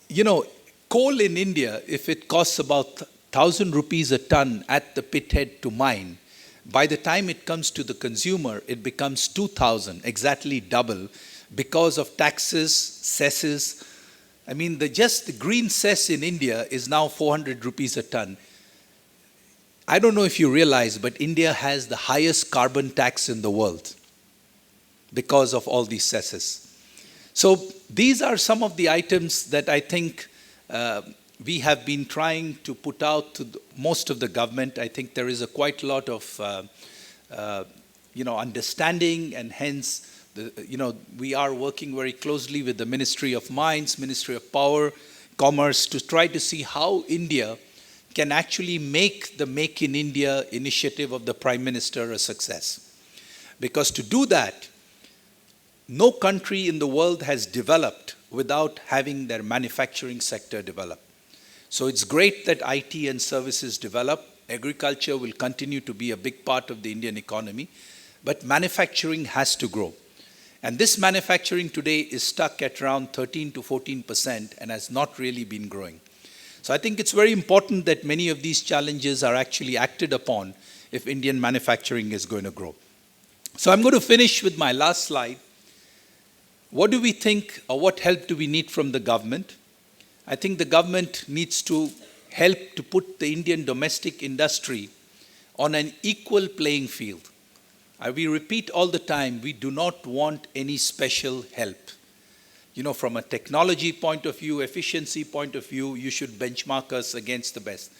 H: You know, coal in India, if it costs about 1,000 rupees a ton at the pit head to mine, by the time it comes to the consumer, it becomes 2,000, exactly double, because of taxes, cesses. I mean, just the green cess in India is now 400 rupees a ton. I don't know if you realize, but India has the highest carbon tax in the world because of all these cesses. So these are some of the items that I think we have been trying to put out to most of the government. I think there is quite a lot of understanding, and hence we are working very closely with the Ministry of Mines, Ministry of Power, Commerce, to try to see how India can actually make the Make in India initiative of the Prime Minister a success. Because to do that, no country in the world has developed without having their manufacturing sector develop. So it's great that IT and services develop. Agriculture will continue to be a big part of the Indian economy, but manufacturing has to grow. And this manufacturing today is stuck at around 13 to 14% and has not really been growing. So I think it's very important that many of these challenges are actually acted upon if Indian manufacturing is going to grow. So I'm going to finish with my last slide. What do we think, or what help do we need from the government? I think the government needs to help to put the Indian domestic industry on an equal playing field. We repeat all the time, we do not want any special help. You know, from a technology point of view, efficiency point of view, you should benchmark us against the best.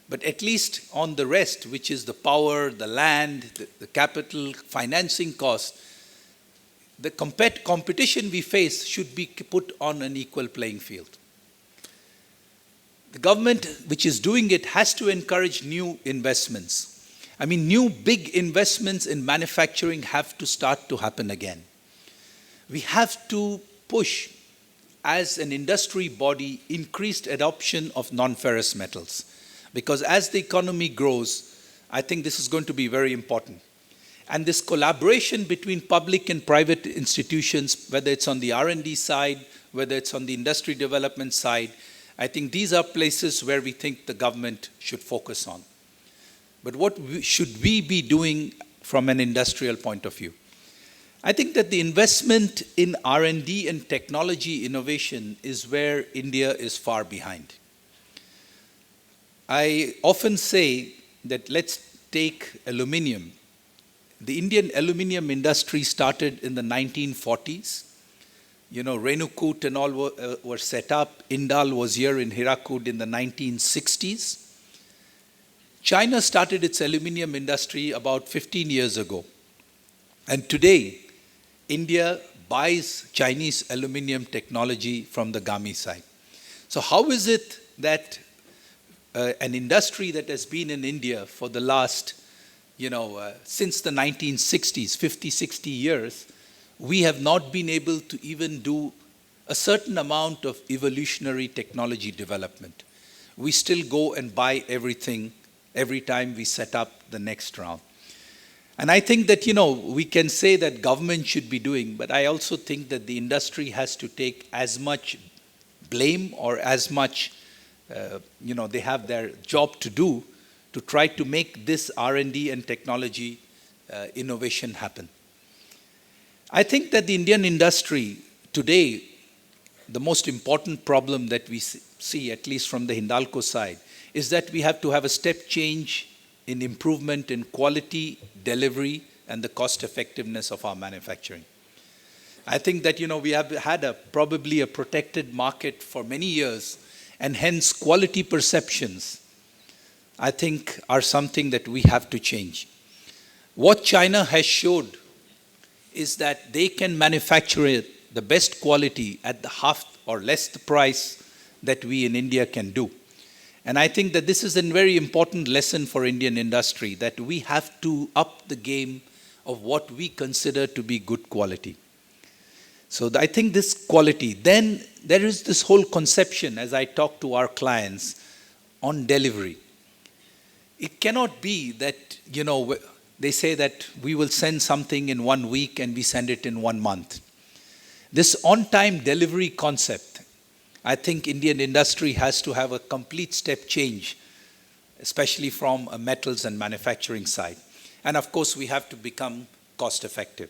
H: But at least on the rest, which is the power, the land, the capital, financing costs, the competition we face should be put on an equal playing field. The government, which is doing it, has to encourage new investments. I mean, new big investments in manufacturing have to start to happen again. We have to push, as an industry body, increased adoption of non-ferrous metals. Because as the economy grows, I think this is going to be very important. And this collaboration between public and private institutions, whether it's on the R&D side, whether it's on the industry development side, I think these are places where we think the government should focus on. But what should we be doing from an industrial point of view? I think that the investment in R&D and technology innovation is where India is far behind. I often say that let's take aluminium. The Indian aluminium industry started in the 1940s. Renukut and all were set up. Indal was here in Hirakud in the 1960s. China started its aluminium industry about 15 years ago. And today, India buys Chinese aluminium technology from the GAMI side. So how is it that an industry that has been in India for the last, since the 1960s, 50, 60 years, we have not been able to even do a certain amount of evolutionary technology development? We still go and buy everything every time we set up the next round. And I think that, we can say that government should be doing, but I also think that the industry has to take as much blame or as much, they have their job to do to try to make this R&D and technology innovation happen. I think that the Indian industry today, the most important problem that we see, at least from the Hindalco side, is that we have to have a step change in improvement in quality, delivery, and the cost effectiveness of our manufacturing. I think that, we have had probably a protected market for many years, and hence quality perceptions, I think, are something that we have to change. What China has showed is that they can manufacture it, the best quality at the half or less the price that we in India can do. And I think that this is a very important lesson for Indian industry, that we have to up the game of what we consider to be good quality. So I think this quality, then there is this whole conception as I talk to our clients on delivery. It cannot be that, they say that we will send something in 1 week and we send it in 1 month. This on-time delivery concept, I think Indian industry has to have a complete step change, especially from a metals and manufacturing side. And of course, we have to become cost effective.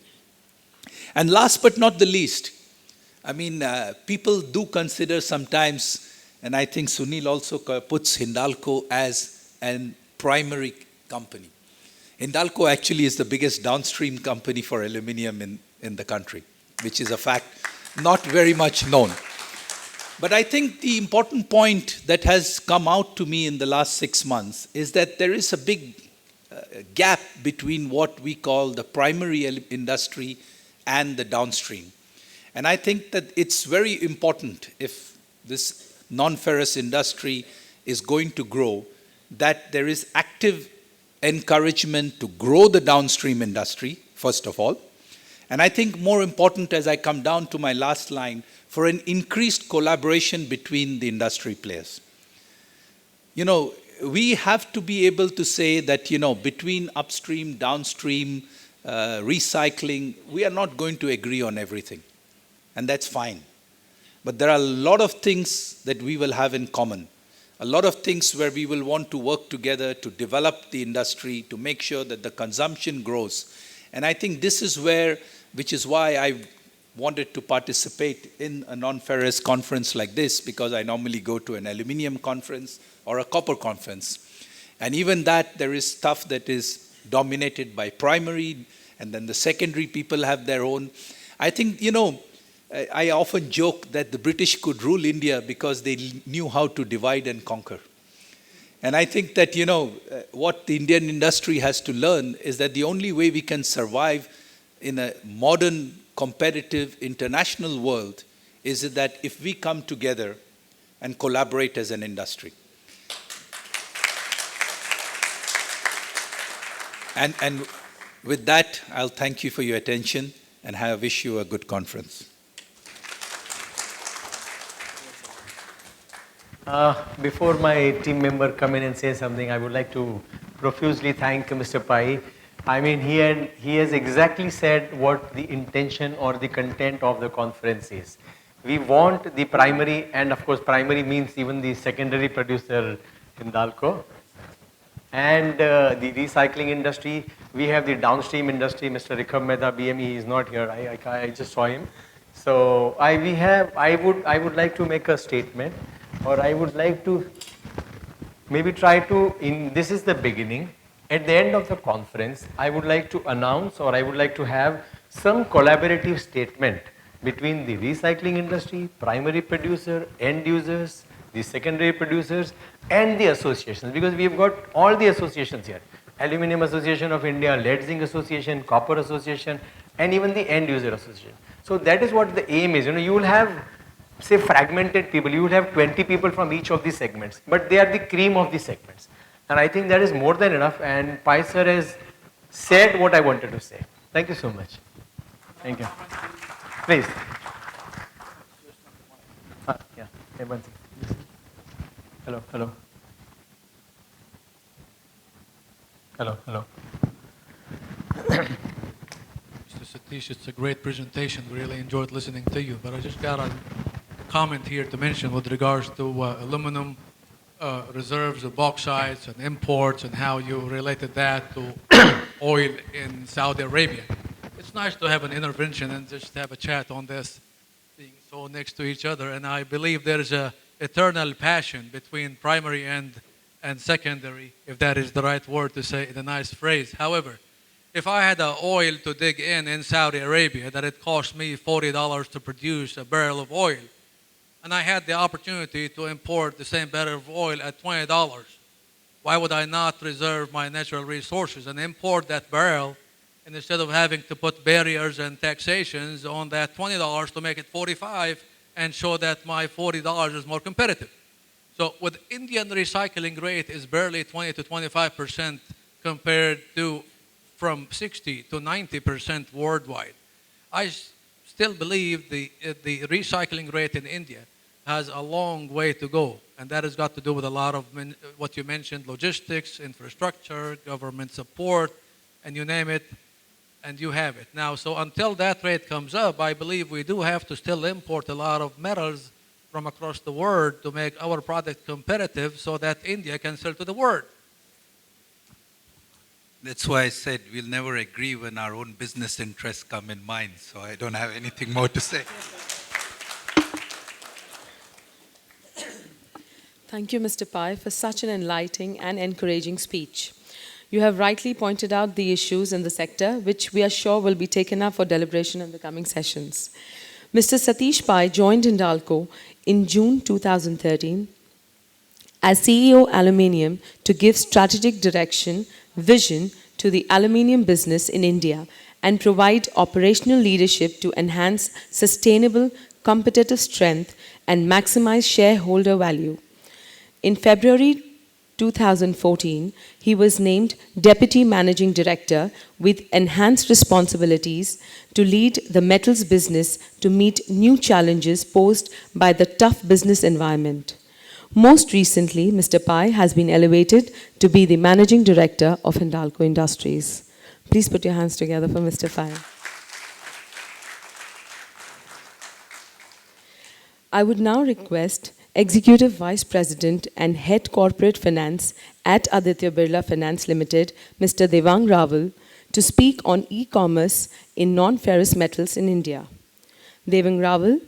H: And last but not the least, people do consider sometimes, and I think Sunil also puts Hindalco as a primary company. Hindalco actually is the biggest downstream company for aluminium in the country, which is a fact not very much known. But I think the important point that has come out to me in the last 6 months is that there is a big gap between what we call the primary industry and the downstream. And I think that it's very important, if this non-ferrous industry is going to grow, that there is active encouragement to grow the downstream industry, first of all. And I think more important, as I come down to my last line, for an increased collaboration between the industry players. We have to be able to say that, between upstream, downstream, recycling, we are not going to agree on everything. And that's fine. But there are a lot of things that we will have in common. A lot of things where we will want to work together to develop the industry, to make sure that the consumption grows. And I think this is which is why I wanted to participate in a non-ferrous conference like this, because I normally go to an aluminium conference or a copper conference. And even that, there is stuff that is dominated by primary, and then the secondary people have their own. I think, I often joke that the British could rule India because they knew how to divide and conquer. And I think that, what the Indian industry has to learn is that the only way we can survive in a modern, competitive, international world is that if we come together and collaborate as an industry. And with that, I'll thank you for your attention, and I wish you a good conference.
A: Before my team member come in and say something, I would like to profusely thank Mr. Pai. He has exactly said what the intention or the content of the conference is. We want the primary, and of course primary means even the secondary producer Hindalco, and the recycling industry. We have the downstream industry. Mr. Rikham Mehta, BME, he is not here. I just saw him. So I would like to make a statement, or I would like to maybe try to, this is the beginning. At the end of the conference, I would like to announce, or I would like to have some collaborative statement between the recycling industry, primary producer, end users, the secondary producers, and the associations, because we've got all the associations here. Aluminium Association of India, Lead Zinc Association, Copper Association, and even the end user association. So that is what the aim is. You will have, say, fragmented people. You will have 20 people from each of these segments, but they are the cream of the segments. And I think that is more than enough, and Pai sir has said what I wanted to say. Thank you so much. Thank you. Please. Yeah. Hey, Bansi. Hello, hello. Hello, hello.
C: Mr. Satish, it's a great presentation. We really enjoyed listening to you. But I just got a comment here to mention with regards to aluminum reserves of bauxites and imports and how you related that to oil in Saudi Arabia. It's nice to have an intervention and just have a chat on this, being so next to each other. And I believe there's a eternal passion between primary and secondary, if that is the right word to say in a nice phrase. However, if I had oil to dig in Saudi Arabia that it cost me $40 to produce a barrel of oil, and I had the opportunity to import the same barrel of oil at $20, why would I not reserve my natural resources and import that barrel, and instead of having to put barriers and taxations on that $20 to make it $45 and show that my $40 is more competitive? So with Indian recycling rate is barely 20 to 25% compared to from 60 to 90% worldwide. I still believe the recycling rate in India has a long way to go, and that has got to do with a lot of what you mentioned: logistics, infrastructure, government support, and you name it, and you have it. Now, so until that rate comes up, I believe we do have to still import a lot of metals from across the world to make our product competitive so that India can sell to the world.
H: That's why I said we'll never agree when our own business interests come in mind, so I don't have anything more to say.
F: Thank you, Mr. Pai, for such an enlightening and encouraging speech. You have rightly pointed out the issues in the sector, which we are sure will be taken up for deliberation in the coming sessions. Mr. Satish Pai joined Hindalco in June 2013 as CEO Aluminium to give strategic direction, vision to the aluminium business in India and provide operational leadership to enhance sustainable competitive strength and maximize shareholder value. In February 2014, he was named Deputy Managing Director with enhanced responsibilities to lead the metals business to meet new challenges posed by the tough business environment. Most recently, Mr. Pai has been elevated to be the Managing Director of Hindalco Industries. Please put your hands together for Mr. Pai. I would now request Executive Vice President and Head Corporate Finance at Aditya Birla Finance Limited, Mr. Devang Rawal, to speak on e-commerce in non-ferrous metals in India. Devang Rawal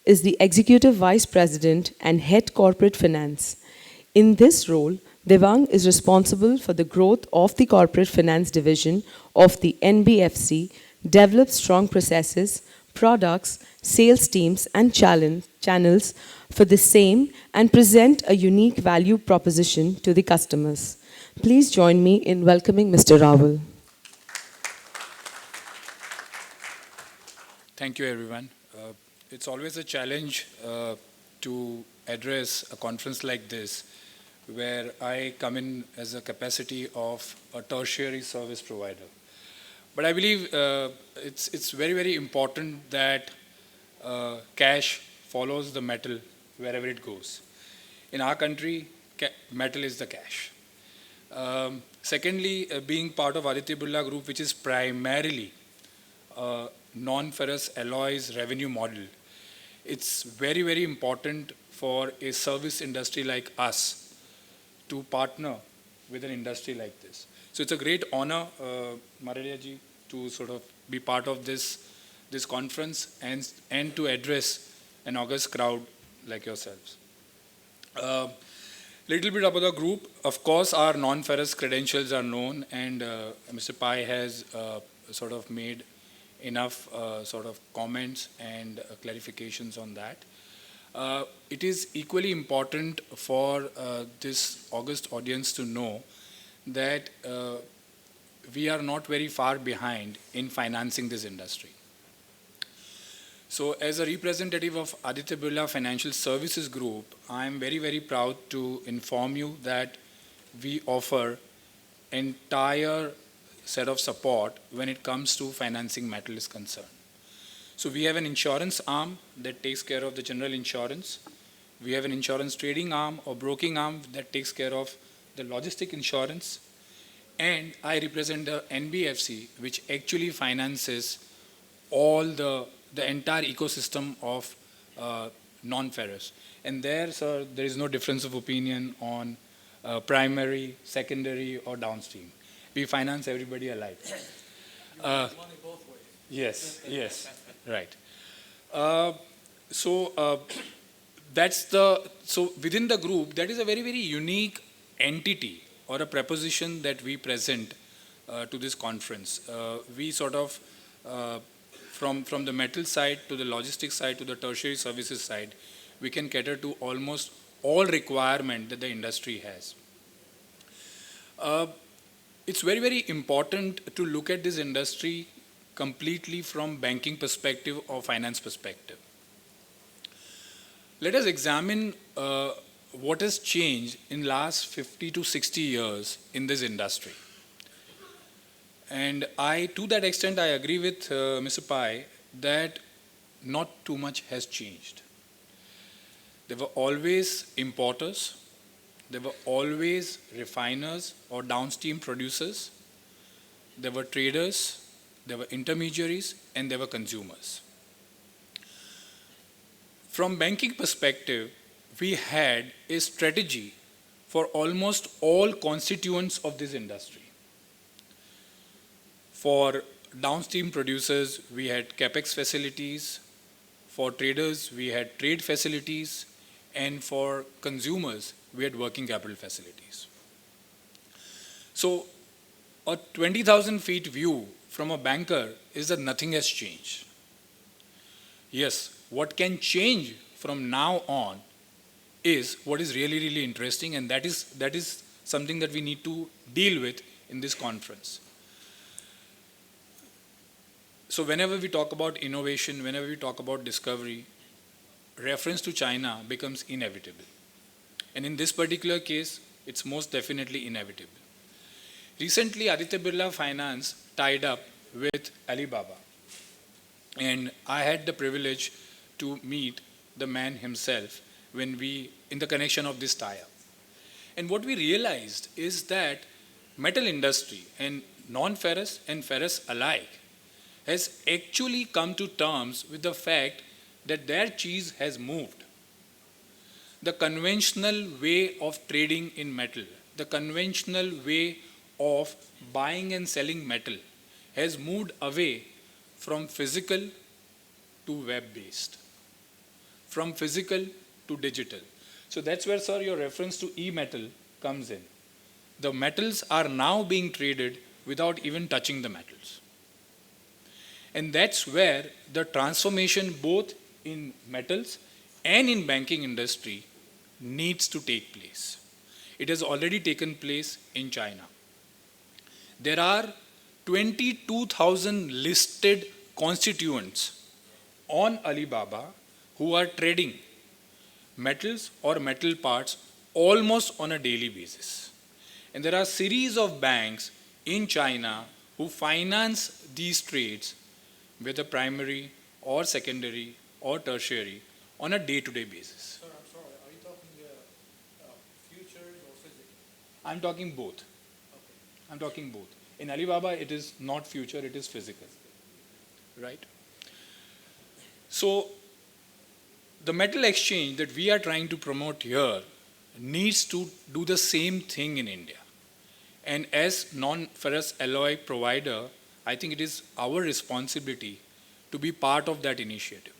F: is the Executive Vice President and Head Corporate Finance. In this role, Devang is responsible for the growth of the Corporate Finance Division of the NBFC, develops strong processes, products, sales teams, and channels for the same, and present a unique value proposition to the customers. Please join me in welcoming Mr. Rawal.
I: Thank you, everyone. It's always a challenge to address a conference like this, where I come in as a capacity of a tertiary service provider. But I believe it's very, very important that cash follows the metal wherever it goes. In our country, metal is the cash. Secondly, being part of Aditya Birla Group, which is primarily non-ferrous alloys revenue model, it's very, very important for a service industry like us to partner with an industry like this. So it's a great honor, Maradia ji, to sort of be part of this conference and to address an august crowd like yourselves. Little bit about the group. Of course, our non-ferrous credentials are known, and Mr. Pai has sort of made enough sort of comments and clarifications on that. It is equally important for this August audience to know that we are not very far behind in financing this industry. So as a representative of Aditya Birla Financial Services Group, I am very, very proud to inform you that we offer entire set of support when it comes to financing metal is concerned. So we have an insurance arm that takes care of the general insurance. We have an insurance trading arm or broking arm that takes care of the logistic insurance. And I represent the NBFC, which actually finances all the entire ecosystem of non-ferrous. And there, sir, there is no difference of opinion on primary, secondary, or downstream. We finance everybody alike.
C: Money both ways.
I: Yes, yes, right. So within the group, that is a very, very unique entity or a proposition that we present to this conference. We sort of, from the metal side to the logistics side to the tertiary services side, we can cater to almost all requirement that the industry has. It's very, very important to look at this industry completely from banking perspective or finance perspective. Let us examine what has changed in last 50 to 60 years in this industry. And to that extent, I agree with Mr. Pai that not too much has changed. There were always importers, there were always refiners or downstream producers, there were traders, there were intermediaries, and there were consumers. From banking perspective, we had a strategy for almost all constituents of this industry. For downstream producers, we had capex facilities. For traders, we had trade facilities. And for consumers, we had working capital facilities. So a 20,000 feet view from a banker is that nothing has changed. Yes, what can change from now on is what is really, really interesting, and that is something that we need to deal with in this conference. So whenever we talk about innovation, whenever we talk about discovery, reference to China becomes inevitable. And in this particular case, it's most definitely inevitable. Recently, Aditya Birla Finance tied up with Alibaba. And I had the privilege to meet the man himself in the connection of this tie-up. And what we realized is that metal industry and non-ferrous and ferrous alike has actually come to terms with the fact that their cheese has moved. The conventional way of trading in metal, the conventional way of buying and selling metal has moved away from physical to web-based, from physical to digital. So that's where, sir, your reference to e-metal comes in. The metals are now being traded without even touching the metals. And that's where the transformation both in metals and in banking industry needs to take place. It has already taken place in China. There are 22,000 listed constituents on Alibaba who are trading metals or metal parts almost on a daily basis. And there are series of banks in China who finance these trades, whether primary or secondary or tertiary, on a day-to-day basis.
C: Sir, I'm sorry. Are you talking futures or physical?
I: I'm talking both.
C: Okay.
I: I'm talking both. In Alibaba, it is not future, it is physical. Right? So, the metal exchange that we are trying to promote here needs to do the same thing in India. And as non-ferrous alloy provider, I think it is our responsibility to be part of that initiative.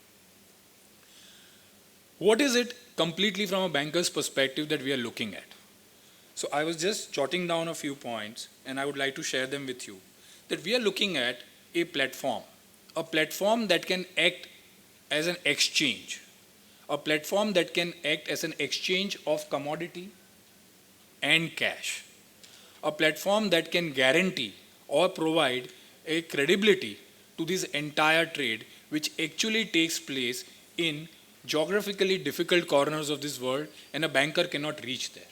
I: What is it completely from a banker's perspective that we are looking at? So I was just jotting down a few points and I would like to share them with you. That we are looking at a platform a platform that can act as an exchange, a platform that can act as an exchange of commodity and cash, a platform that can guarantee or provide a credibility to this entire trade, which actually takes place in geographically difficult corners of this world, and a banker cannot reach there.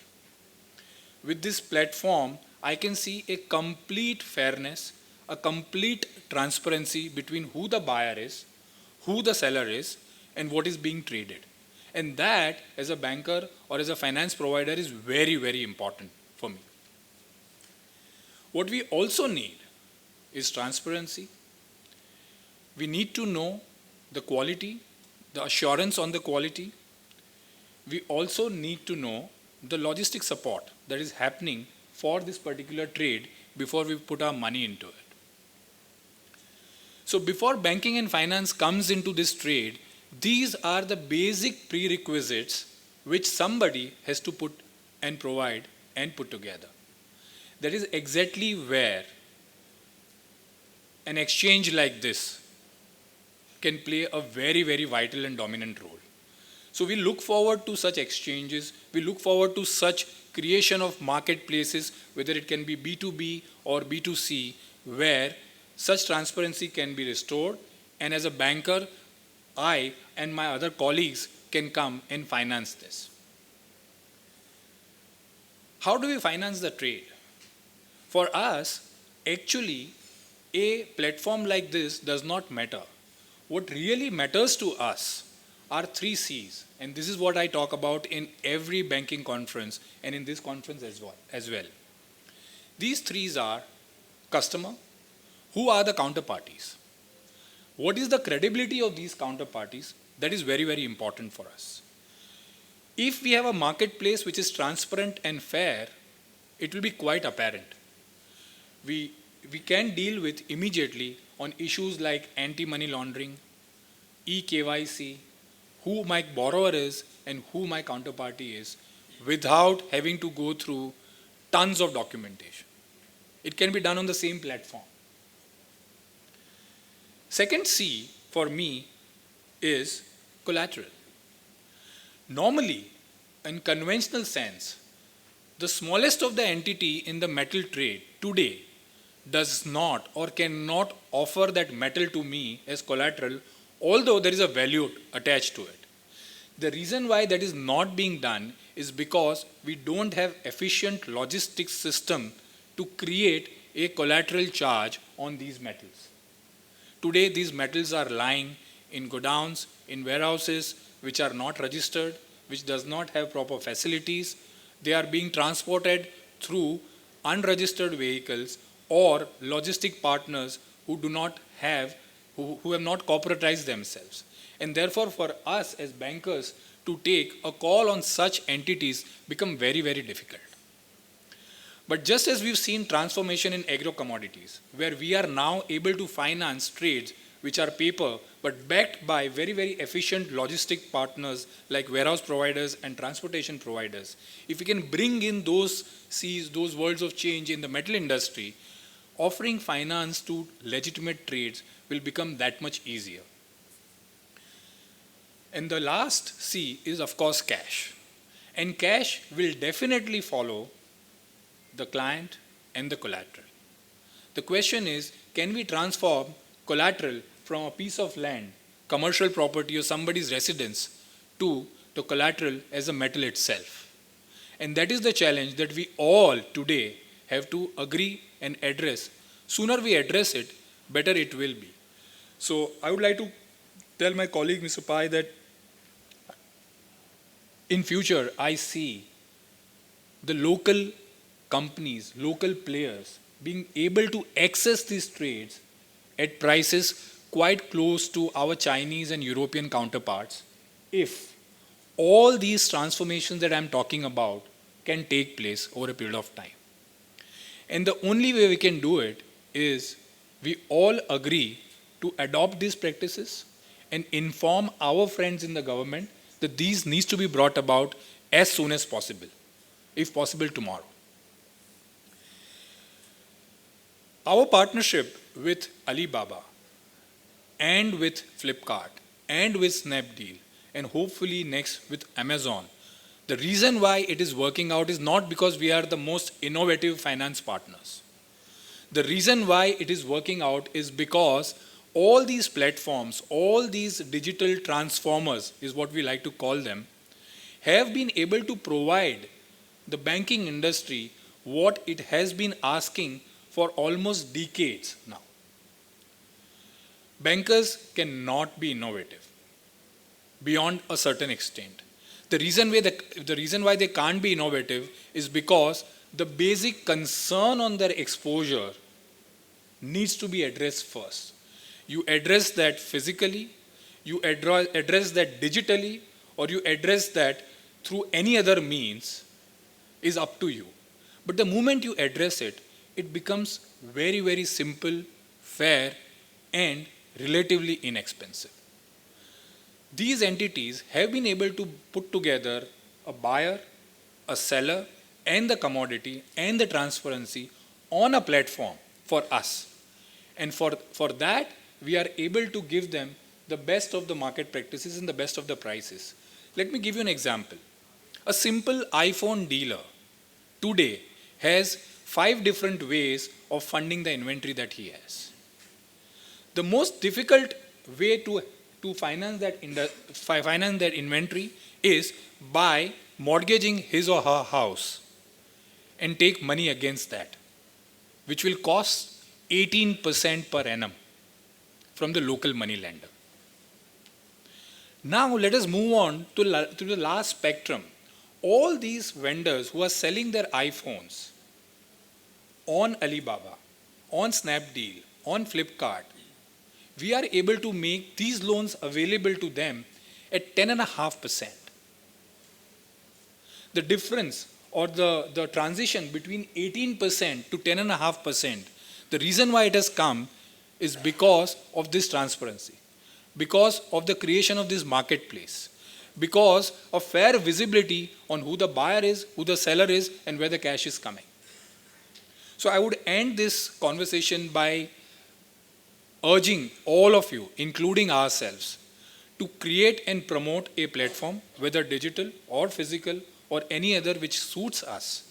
I: With this platform, I can see a complete fairness, a complete transparency between who the buyer is, who the seller is, and what is being traded. And that, as a banker or as a finance provider, is very, very important for me. What we also need is transparency. We need to know the quality, the assurance on the quality. We also need to know the logistic support that is happening for this particular trade before we put our money into it. So before banking and finance comes into this trade, these are the basic prerequisites which somebody has to put and provide and put together. That is exactly where an exchange like this can play a very, very vital and dominant role. So we look forward to such exchanges, we look forward to such creation of marketplaces, whether it can be B2B or B2C, where such transparency can be restored, and as a banker, I and my other colleagues can come and finance this. How do we finance the trade? For us, actually, a platform like this does not matter. What really matters to us are 3 C's, and this is what I talk about in every banking conference and in this conference as well. These 3's are customer, who are the counterparties, what is the credibility of these counterparties. That is very, very important for us. If we have a marketplace which is transparent and fair, it will be quite apparent. We can deal with immediately on issues like anti-money laundering, e-KYC, who my borrower is and who my counterparty is, without having to go through tons of documentation. It can be done on the same platform. Second C for me is collateral. Normally, in conventional sense, the smallest of the entity in the metal trade today does not or cannot offer that metal to me as collateral, although there is a value attached to it. The reason why that is not being done is because we don't have efficient logistics system to create a collateral charge on these metals. Today, these metals are lying in godowns, in warehouses, which are not registered, which does not have proper facilities. They are being transported through unregistered vehicles or logistic partners who do not have, who have not corporatized themselves. And therefore, for us as bankers to take a call on such entities become very, very difficult. But just as we've seen transformation in agro commodities, where we are now able to finance trades which are paper, but backed by very, very efficient logistic partners like warehouse providers and transportation providers, if we can bring in those C's, those worlds of change in the metal industry, offering finance to legitimate trades will become that much easier. And the last C is, of course, cash. And cash will definitely follow the client and the collateral. The question is, can we transform collateral from a piece of land, commercial property, or somebody's residence to the collateral as a metal itself? And that is the challenge that we all today have to agree and address. Sooner we address it, better it will be. So I would like to tell my colleague, Mr. Pai, that in future, I see the local companies, local players being able to access these trades at prices quite close to our Chinese and European counterparts if all these transformations that I'm talking about can take place over a period of time. And the only way we can do it is we all agree to adopt these practices and inform our friends in the government that these needs to be brought about as soon as possible, if possible tomorrow. Our partnership with Alibaba and with Flipkart and with Snapdeal and hopefully next with Amazon. The reason why it is working out is not because we are the most innovative finance partners. The reason why it is working out is because all these platforms, all these digital transformers is what we like to call them, have been able to provide the banking industry what it has been asking for almost decades now. Bankers cannot be innovative beyond a certain extent. The reason why they can't be innovative is because the basic concern on their exposure needs to be addressed first. You address that physically, you address that digitally, or you address that through any other means is up to you. But the moment you address it, it becomes very, very simple, fair, and relatively inexpensive. These entities have been able to put together a buyer, a seller, and the commodity and the transparency on a platform for us. And for that, we are able to give them the best of the market practices and the best of the prices. Let me give you an example. A simple iPhone dealer today has 5 different ways of funding the inventory that he has. The most difficult way to finance that inventory is by mortgaging his or her house and take money against that, which will cost 18% per annum from the local money lender. Now let us move on to the last spectrum. All these vendors who are selling their iPhones on Alibaba, on Snapdeal, on Flipkart, we are able to make these loans available to them at 10.5%. The difference or the transition between 18% to 10.5%, the reason why it has come is because of this transparency, because of the creation of this marketplace, because of fair visibility on who the buyer is, who the seller is, and where the cash is coming. So I would end this conversation by urging all of you, including ourselves, to create and promote a platform, whether digital or physical or any other which suits us,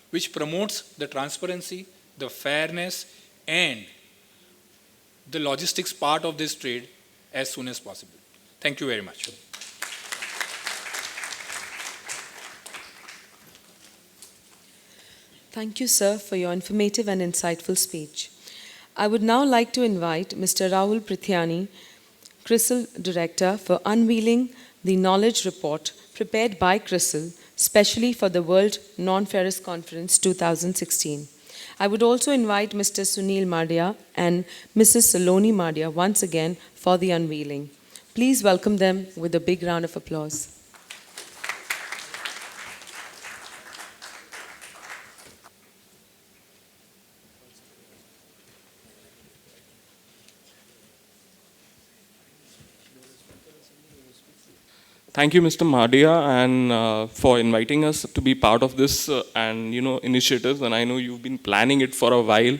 I: which promotes the transparency, the fairness, and the logistics part of this trade as soon as possible. Thank you very much.
F: Thank you, sir, for your informative and insightful speech. I would now like to invite Mr. Rahul Prithyani, CRISIL Director, for unveiling the knowledge report prepared by CRISIL, specially for the World Non-Ferrous Conference 2016. I would also invite Mr. Sunil Mardia and Mrs. Saloni Mardia once again for the unveiling. Please welcome them with a big round of applause.
J: Thank you, Mr. Madia, and for inviting us to be part of this initiatives. And I know you've been planning it for a while,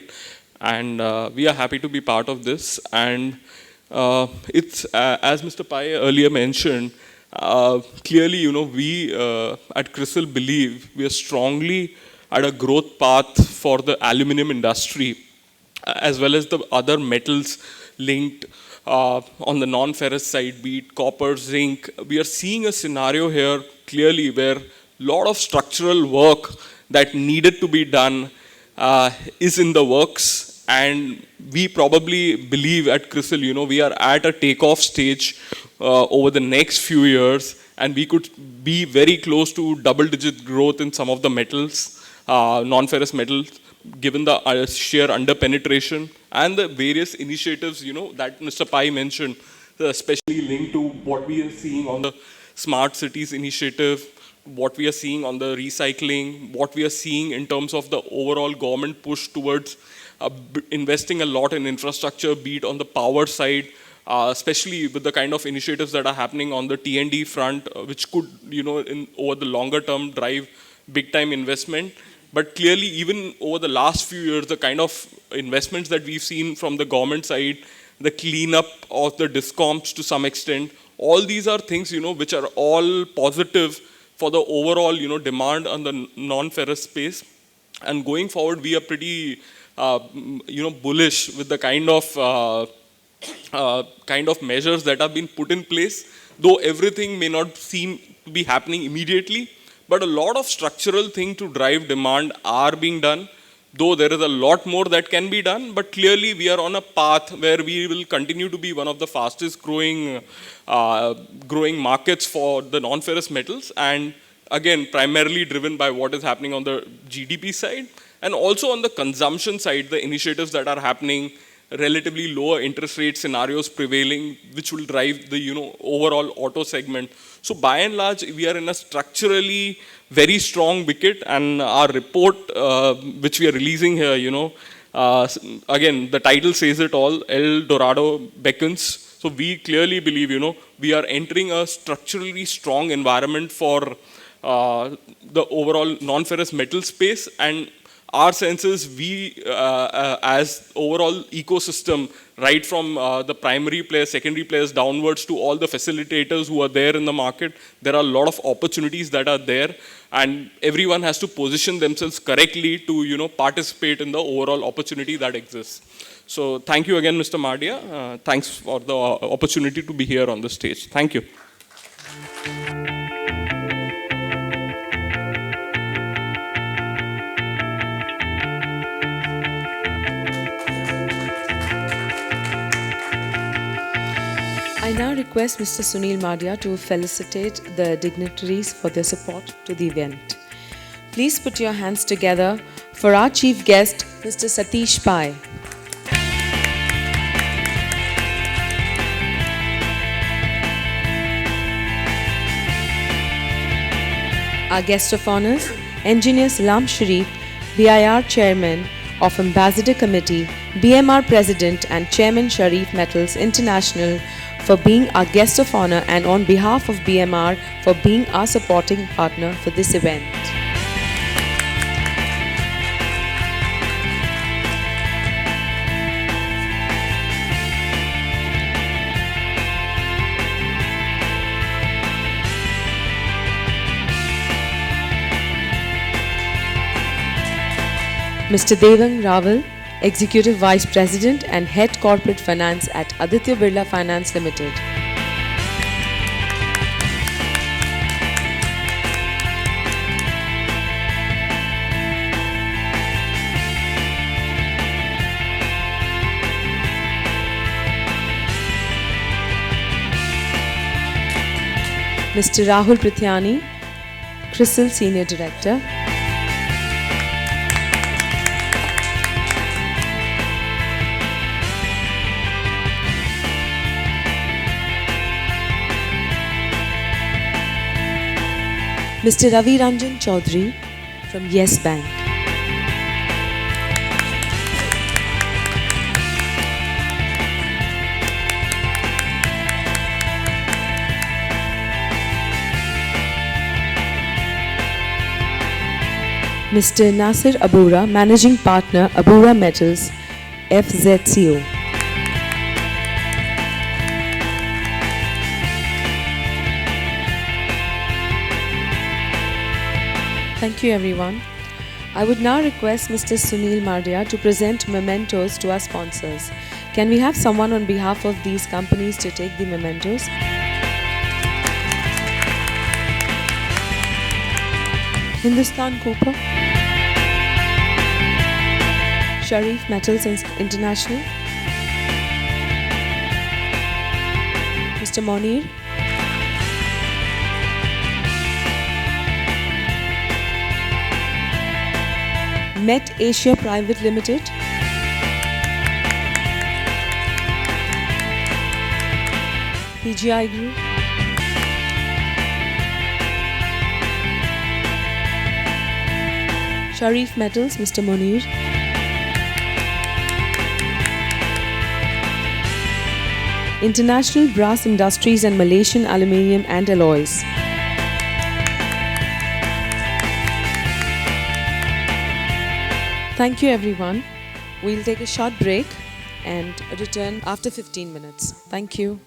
J: and we are happy to be part of this. And it's as Mr. Pai earlier mentioned, clearly, we at CRISIL believe we are strongly at a growth path for the aluminum industry, as well as the other metals linked. On the non-ferrous side, be it copper, zinc, we are seeing a scenario here clearly where a lot of structural work that needed to be done is in the works. And we probably believe at CRISIL, we are at a takeoff stage over the next few years, and we could be very close to double-digit growth in some of the metals, non-ferrous metals, given the sheer under-penetration and the various initiatives, that Mr. Pai mentioned, especially linked to what we are seeing on the Smart Cities initiative, what we are seeing on the recycling, what we are seeing in terms of the overall government push towards investing a lot in infrastructure, be it on the power side, especially with the kind of initiatives that are happening on the T&D front, which could, over the longer term, drive big-time investment. But clearly, even over the last few years, the kind of investments that we've seen from the government side the cleanup of the discoms to some extent. All these are things, which are all positive for the overall, demand on the non-ferrous space. And going forward, we are pretty, bullish with the kind of measures that have been put in place, though everything may not seem to be happening immediately, but a lot of structural things to drive demand are being done, though there is a lot more that can be done, but clearly we are on a path where we will continue to be one of the fastest growing markets for the non-ferrous metals, and again, primarily driven by what is happening on the GDP side, and also on the consumption side, the initiatives that are happening, relatively lower interest rate scenarios prevailing, which will drive the overall auto segment. So by and large, we are in a structurally very strong wicket, and our report, which we are releasing here, again, the title says it all, El Dorado beckons. So we clearly believe, we are entering a structurally strong environment for the overall non-ferrous metal space, and our sense is we, as overall ecosystem, right from the primary players, secondary players downwards to all the facilitators who are there in the market, there are a lot of opportunities that are there, and everyone has to position themselves correctly to participate in the overall opportunity that exists. So thank you again, Mr. Mardia. Thanks for the opportunity to be here on the stage. Thank you.
F: I now request Mr. Sunil Madia to felicitate the dignitaries for their support to the event. Please put your hands together for our chief guest, Mr. Satish Pai. Our guest of honors, Engineer Salam Sharif, BIR Chairman of Ambassador Committee, BMR President and Chairman Sharif Metals International, for being our guest of honor, and on behalf of BMR for being our supporting partner for this event. Mr. Devang Raval, Executive Vice President and Head Corporate Finance at Aditya Birla Finance Limited. Mr. Rahul Prithyani, CRISIL Senior Director. Mr. Ravi Ranjan Chaudhary from Yes Bank. Mr. Nasir Aboura, Managing Partner, Aboura Metals, FZCO. Thank you, everyone. I would now request Mr. Sunil Mardia to present mementos to our sponsors. Can we have someone on behalf of these companies to take the mementos? Hindustan Cooper, Sharif Metals International, Mr. Monir, Met Asia Private Limited, PGI Group, Sharif Metals, Mr. Monir, International Brass Industries and Malaysian Aluminium and Alloys. Thank you, everyone. We'll take a short break and return after 15 minutes. Thank you.